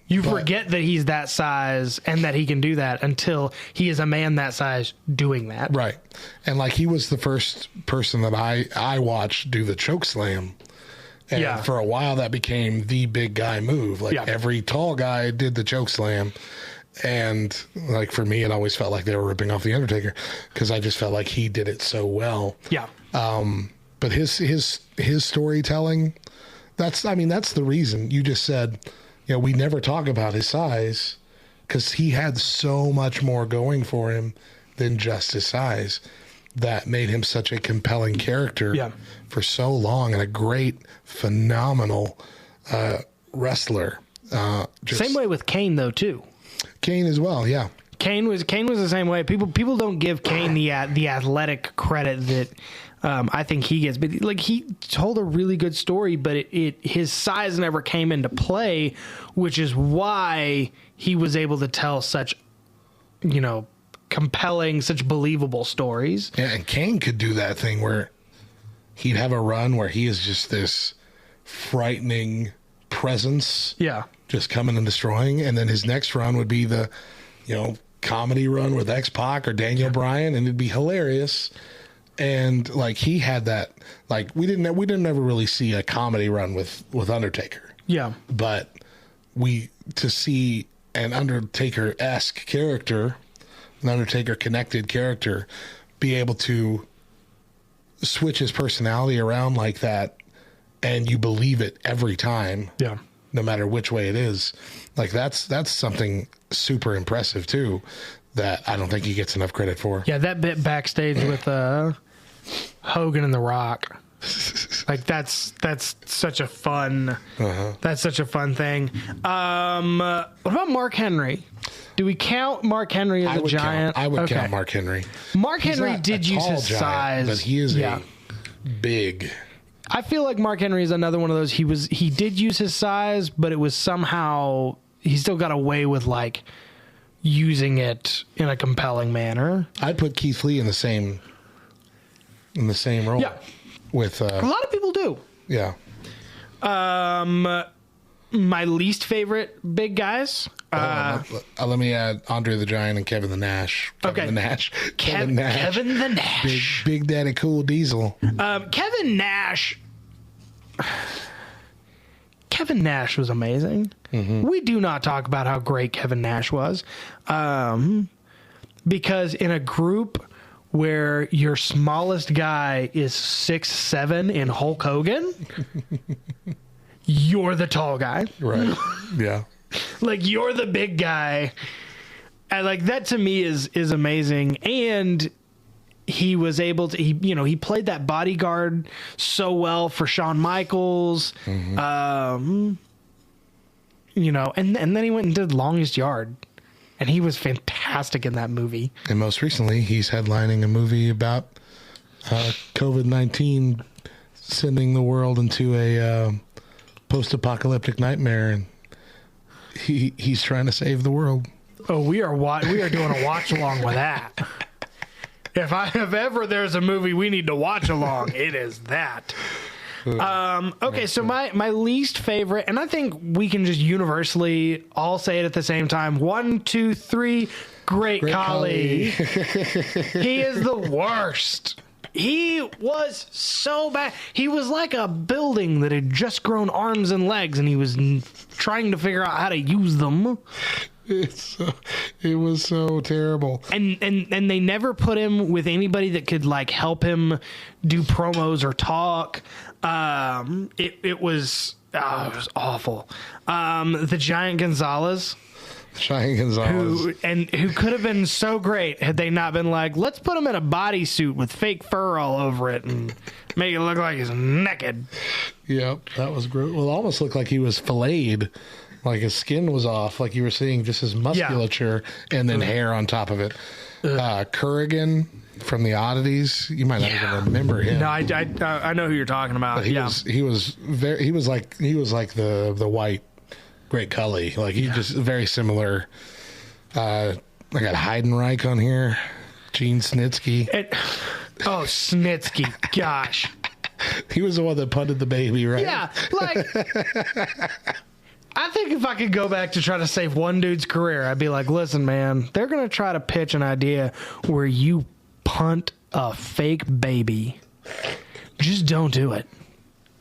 You forget that he's that size and that he can do that until he is a man that size doing that. Right. And like he was the first person that I watched do the choke slam. And for a while that became the big guy move. Like every tall guy did the choke slam. And like for me, it always felt like they were ripping off the Undertaker because I just felt like he did it so well. Yeah. But his storytelling, that's the reason you just said, we never talk about his size because he had so much more going for him than just his size that made him such a compelling character for so long and a great, phenomenal wrestler. Same way with Kane though too. Kane as well, yeah. Kane was the same way. People don't give Kane the athletic credit that I think he gets, but like he told a really good story, but his size never came into play, which is why he was able to tell such, compelling, such believable stories. Yeah, and Kane could do that thing where he'd have a run where he is just this frightening presence. Yeah. Just coming and destroying. And then his next run would be the, comedy run with X-Pac or Daniel Bryan, and it'd be hilarious. And like he had that, like we didn't ever really see a comedy run with Undertaker. Yeah. But to see an Undertaker-esque character, an Undertaker-connected character, be able to switch his personality around like that, and you believe it every time. Yeah. No matter which way it is, like that's something super impressive too, that I don't think he gets enough credit for. Yeah, that bit backstage with Hogan and The Rock, like that's such a fun. That's such a fun thing. What about Mark Henry? Do we count Mark Henry as a giant? I would count Mark Henry. Mark Henry did use his size, but he is a big. I feel like Mark Henry is another one of those. He did use his size, but it was somehow got away with like using it in a compelling manner. I'd put Keith Lee in the same role. Yeah. With A lot of people do. yeah. My least favorite big guys. Let me add Andre the Giant and Kevin the Nash. Kevin the Nash. Kevin the Nash. Big Daddy Cool Diesel. Kevin Nash. Kevin Nash was amazing. We do not talk about how great Kevin Nash was. Because in a group where your smallest guy is 6'7" in Hulk Hogan, you're the tall guy. Right. Yeah. Like, you're the big guy. And like, that to me is amazing. And he was able to, he played that bodyguard so well for Shawn Michaels. And then he went and did Longest Yard. And he was fantastic in that movie. And most recently, he's headlining a movie about COVID-19 sending the world into a post-apocalyptic nightmare, and he's trying to save the world. Oh, we are doing a watch along with that. If ever there's a movie we need to watch along, it is that. Okay, so my least favorite, and I think we can just universally all say it at the same time. 1, 2, 3. Great Khali. He is the worst. He was so bad. He was like a building that had just grown arms and legs, and he was trying to figure out how to use them. It was so terrible. And they never put him with anybody that could like help him do promos or talk. It was awful. The Giant Gonzalez. Who could have been so great had they not been like, let's put him in a bodysuit with fake fur all over it and make it look like he's naked. Yep, that was great. Well, it almost looked like he was filleted. Like his skin was off, like you were seeing just his musculature and then hair on top of it. Kurrigan from the Oddities, you might not even remember him. No, I know who you're talking about. He was like the white Great Khali. Like he just very similar. I got Heidenreich on here, Gene Snitsky. Snitsky, gosh. He was the one that punted the baby, right? Yeah, like. I think if I could go back to try to save one dude's career, I'd be like, listen, man, they're going to try to pitch an idea where you punt a fake baby. Just don't do it.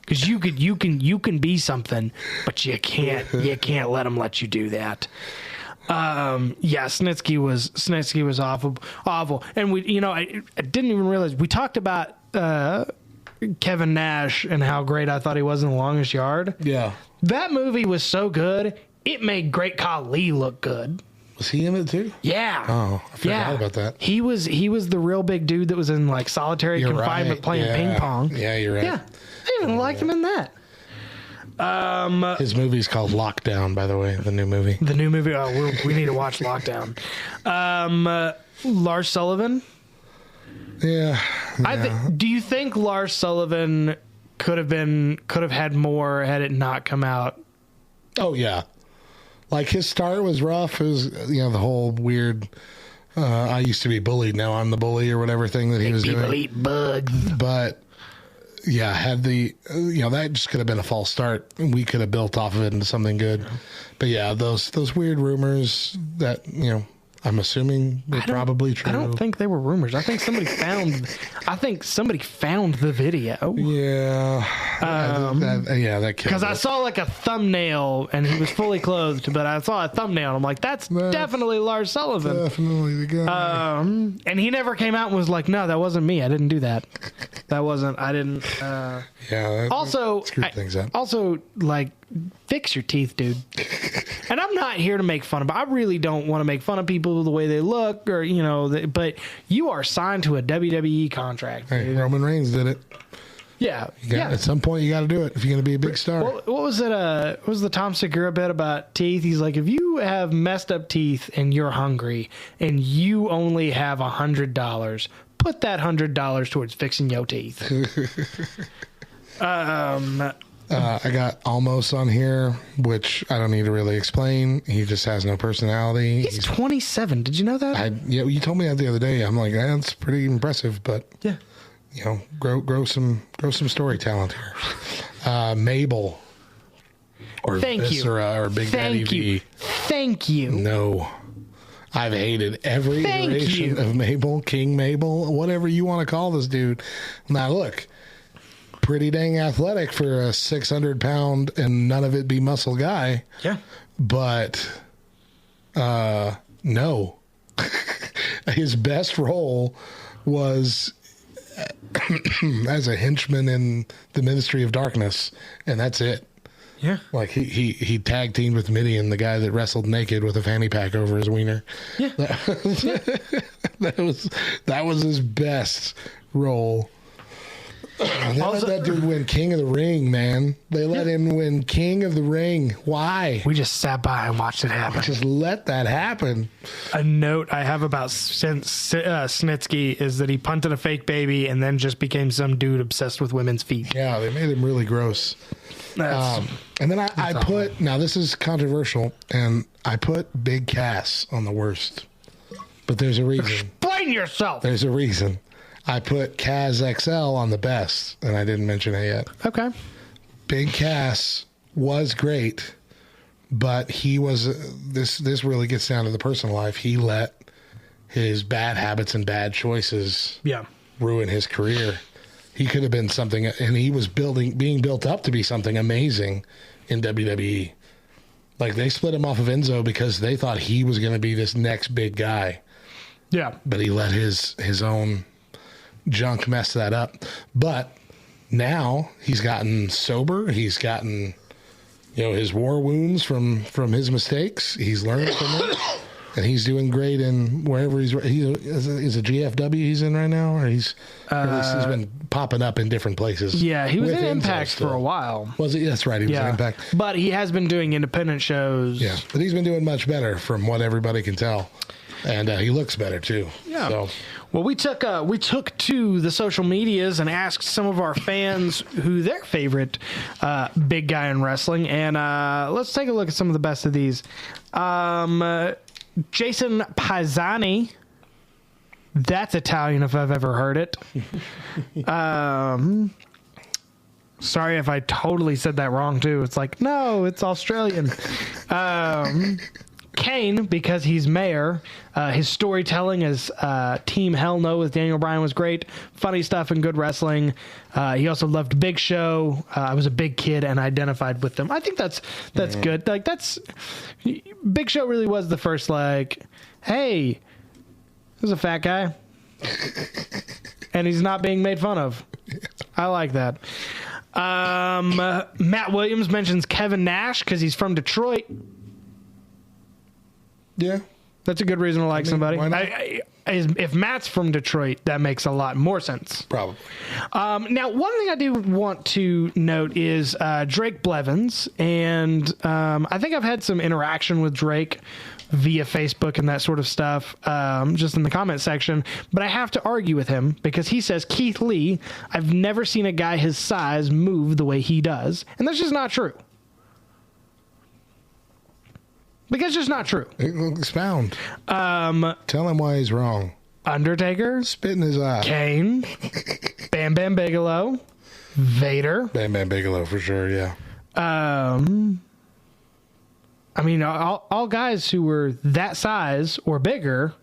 Because you can be something, but you can't let them let you do that. Snitsky was awful. And I didn't even realize we talked about Kevin Nash and how great I thought he was in The Longest Yard. Yeah. That movie was so good, it made Great Khali look good. Was he in it too? Yeah. Oh, I forgot about that. He was the real big dude that was in like solitary confinement playing ping pong. Yeah, you're right. Yeah. I even liked him in that. His movie's called Lockdown, by the way, the new movie. The new movie. Oh, we need to watch Lockdown. Lars Sullivan. Yeah. Do you think Lars Sullivan could have had more had it not come out? Oh yeah, like his start was rough. It was the whole weird. I used to be bullied, now I'm the bully or whatever thing that he was doing. People eat bugs. But yeah, had the that just could have been a false start. We could have built off of it into something good. But yeah, those weird rumors that I'm assuming they're probably true. I don't think they were rumors. I think somebody found the video. Yeah. That killed because I saw like a thumbnail and he was fully clothed, but I saw a thumbnail and I'm like, that's definitely Lars Sullivan. Definitely the guy. And he never came out and was like, no, that wasn't me. I didn't do that. I didn't. Also, screwed things up. Also, like, fix your teeth, dude. And I'm not here to make fun of, I really don't want to make fun of people the way they look or, but you are signed to a WWE contract. Hey, Roman Reigns did it. Yeah. At some point, you got to do it if you're going to be a big star. What was it? What was the Tom Segura bit about teeth? He's like, if you have messed up teeth and you're hungry and you only have $100, put that $100 towards fixing your teeth. I got Almost on here, which I don't need to really explain. He just has no personality. He's 27. Did you know that? Yeah, you told me that the other day. I'm like, that's pretty impressive, but Yeah. Grow some story talent here. Mabel, or Thank you. Viscera, or Big Daddy Thank you. V. Thank you. No, I've hated every Thank iteration you. of Mabel, King Mabel, whatever you want to call this dude. Now look, pretty dang athletic for a 600-pound and none of it be muscle guy. Yeah. But no, his best role was as a henchman in the Ministry of Darkness, and that's it. Yeah. Like he tag teamed with Midian, the guy that wrestled naked with a fanny pack over his wiener. Yeah. That was his best role. They let that dude win King of the Ring, man. They let him win King of the Ring. Why? We just sat by and watched it happen. Just let that happen. A note I have about Snitsky is that he punted a fake baby and then just became some dude obsessed with women's feet. Yeah, they made him really gross. And then I put, now this is controversial, and I put Big Cass on the worst. But there's a reason. Explain yourself. There's a reason. I put Kaz XL on the best, and I didn't mention it yet. Okay. Big Cass was great, but he was, this really gets down to the personal life. He let his bad habits and bad choices ruin his career. He could have been something, and he was being built up to be something amazing in WWE. Like, they split him off of Enzo because they thought he was going to be this next big guy. Yeah. But he let his own junk mess that up. But now he's gotten sober. He's gotten, his war wounds from his mistakes. He's learned from it. And he's doing great in wherever he's a GFW he's in right now, or he's been popping up in different places. Yeah, he was with in Enzo Impact still. for a while. Was he? That's right. He was in Impact. But he has been doing independent shows. Yeah, but he's been doing much better from what everybody can tell, and he looks better too. Yeah. So. Well, we took to the social medias and asked some of our fans who their favorite big guy in wrestling, and let's take a look at some of the best of these. Jason Pisani. That's Italian if I've ever heard it. Sorry if I totally said that wrong too. It's like, no, it's Australian. Kane, because he's mayor. His storytelling as Team Hell No with Daniel Bryan was great. Funny stuff and good wrestling. He also loved Big Show. I was a big kid and identified with them. I think that's good. Like, that's Big Show really was the first, like, hey, there's a fat guy and he's not being made fun of. I like that. Matt Williams mentions Kevin Nash because he's from Detroit. Yeah. That's a good reason to like somebody. Why not? If Matt's from Detroit, that makes a lot more sense. Probably. Now, one thing I do want to note is Drake Blevins, and I think I've had some interaction with Drake via Facebook and that sort of stuff, just in the comment section, but I have to argue with him because he says, Keith Lee, I've never seen a guy his size move the way he does, and that's just not true. Because it's just not true. Expound. Tell him why he's wrong. Undertaker, Spit in his eye. Kane, Bam Bam Bigelow, Vader. Bam Bam Bigelow for sure, yeah. I mean, all guys who were that size or bigger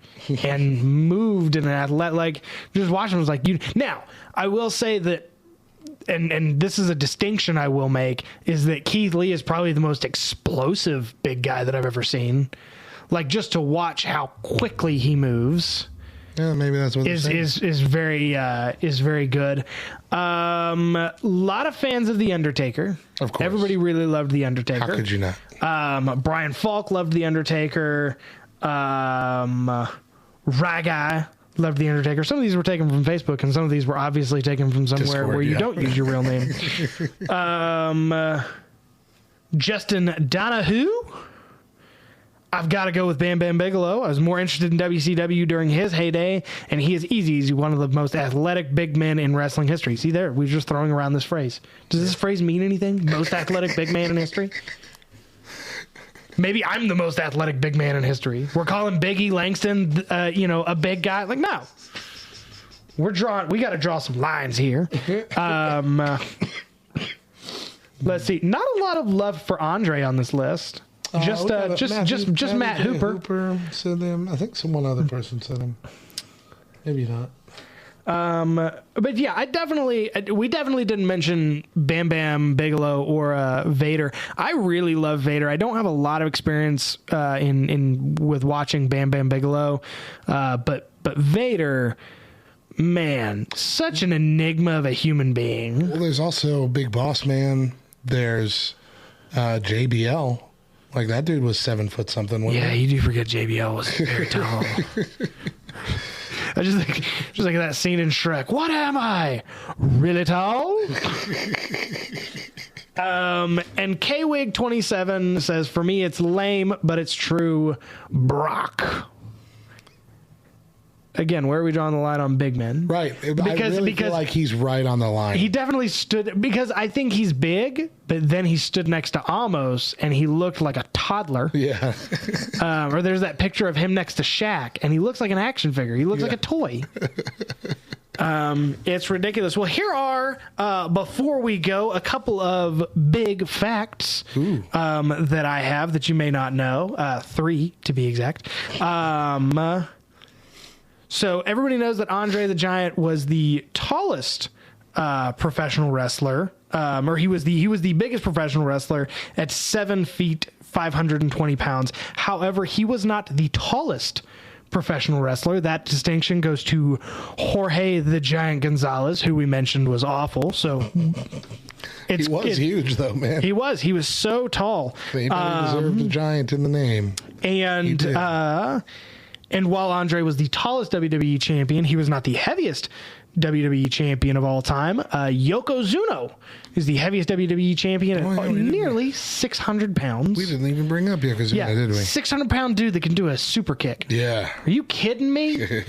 and moved in an athletic, like, just watching was like, you. Now, I will say that, and this is a distinction I will make, is that Keith Lee is probably the most explosive big guy that I've ever seen. Like, just to watch how quickly he moves. Yeah, maybe that's what is very good. Lot of fans of The Undertaker. Of course. Everybody really loved The Undertaker. How could you not? Brian Falk loved The Undertaker. Ragai loved The Undertaker. Some of these were taken from Facebook, and some of these were obviously taken from somewhere Discord, where you yeah. don't use your real name. Justin Donahue. I've got to go with Bam Bam Bigelow. I was more interested in WCW during his heyday, and he is easy. He's one of the most athletic big men in wrestling history. See there, we're just throwing around this phrase. Does this phrase mean anything? Most athletic big man in history? Maybe I'm the most athletic big man in history. We're calling Biggie Langston, a big guy. Like, no. We got to draw some lines here. Let's see. Not a lot of love for Andre on this list. Just Matt Hooper. Hooper said him. I think one other person said him. Maybe not. But yeah, we definitely didn't mention Bam Bam Bigelow or Vader. I really love Vader. I don't have a lot of experience with watching Bam Bam Bigelow, but Vader, man, such an enigma of a human being. Well, there's also Big Boss Man. There's JBL. Like, that dude was 7 foot something. Yeah, you do forget JBL was very tall. I just think of that scene in Shrek. What am I? Really tall? And Kwig 27 says, for me, it's lame, but it's true. Brock. Again, where are we drawing the line on big men? Right. Because I feel like he's right on the line. He definitely stood, because I think he's big, but then he stood next to Amos, and he looked like a toddler. Yeah. Or there's that picture of him next to Shaq, and he looks like an action figure. He looks like a toy. It's ridiculous. Well, here are, before we go, a couple of big facts that I have that you may not know. 3, to be exact. So everybody knows that Andre the Giant was the tallest professional wrestler, or he was the biggest professional wrestler at 7 feet 520 pounds. However, he was not the tallest professional wrestler. That distinction goes to Jorge the Giant Gonzalez, who we mentioned was awful. So he was huge, though, man. He was so tall. They deserved the Giant in the name. And while Andre was the tallest WWE champion, he was not the heaviest WWE champion of all time. Yokozuna is the heaviest WWE champion at nearly 600 pounds. We didn't even bring up Yokozuna, did we? 600-pound dude that can do a super kick. Yeah. Are you kidding me?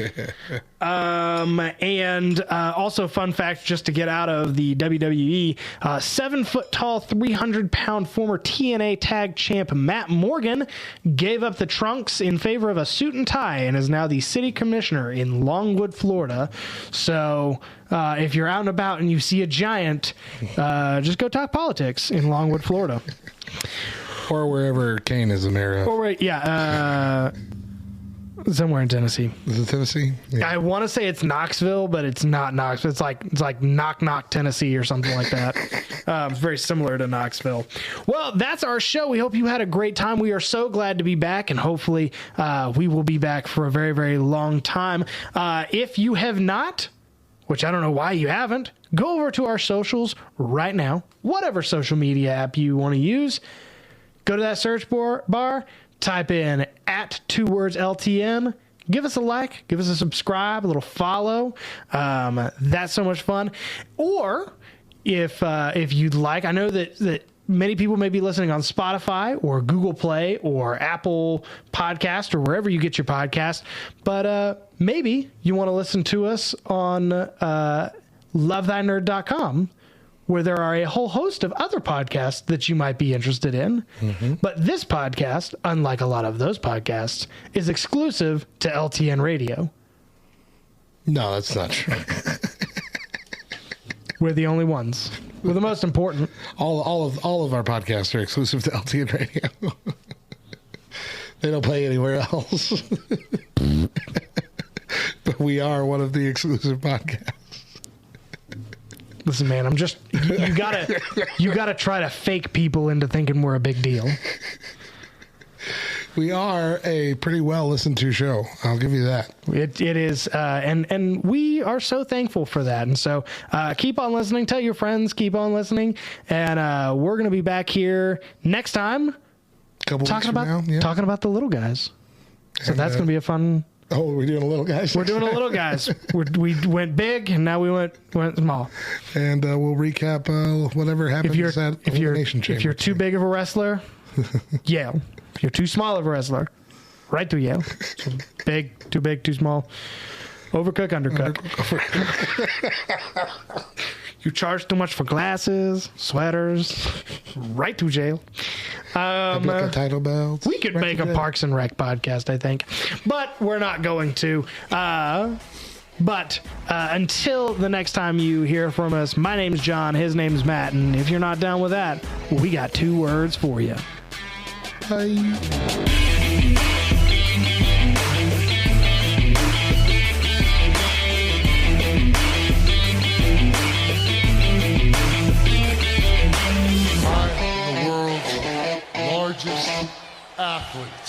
Also, fun fact, just to get out of the WWE, 7 foot tall, 300-pound former TNA tag champ Matt Morgan gave up the trunks in favor of a suit and tie and is now the city commissioner in Longwood, Florida. So if you're out and about and you see a giant, just go talk politics in Longwood, Florida. Or wherever Kane is the mayor of. Somewhere in Tennessee. Is it Tennessee? Yeah. I want to say it's Knoxville, but it's not Knoxville. It's like Knock, Tennessee or something like that. It's very similar to Knoxville. Well, that's our show. We hope you had a great time. We are so glad to be back, and hopefully we will be back for a very, very long time. If you have not, which I don't know why you haven't, go over to our socials right now. Whatever social media app you want to use, go to that search bar, type in @2wordsLTN. Give us a like, give us a subscribe, a little follow. That's so much fun. Or if you'd like, I know that many people may be listening on Spotify or Google Play or Apple Podcast or wherever you get your podcast, but maybe you want to listen to us on lovethynerd.com, where there are a whole host of other podcasts that you might be interested in. Mm-hmm. But this podcast, unlike a lot of those podcasts, is exclusive to LTN Radio. No, that's not true. We're the only ones. We're the most important. All of our podcasts are exclusive to LTN Radio. They don't play anywhere else. But we are one of the exclusive podcasts. Listen, man, you gotta try to fake people into thinking we're a big deal. We are a pretty well listened to show. I'll give you that. It is, and we are so thankful for that. And so keep on listening. Tell your friends. Keep on listening. And we're gonna be back here next time. Talking about the little guys. So that's gonna be a fun. Oh, we're doing a little guys. We're doing a little guys. We went big, and now we went small. And we'll recap whatever happened at Elimination Chamber. If you're too big of a wrestler, yeah. You're too small of a wrestler. Right through Yale. Big, too small. Overcook, undercook. You charge too much for glasses, sweaters. Right through jail. Title belts. We could make a Parks and Rec podcast, I think. But we're not going to. But until the next time you hear from us, my name's John, his name's Matt, and if you're not down with that, we got 2 words for you. Bye. The world's largest athlete.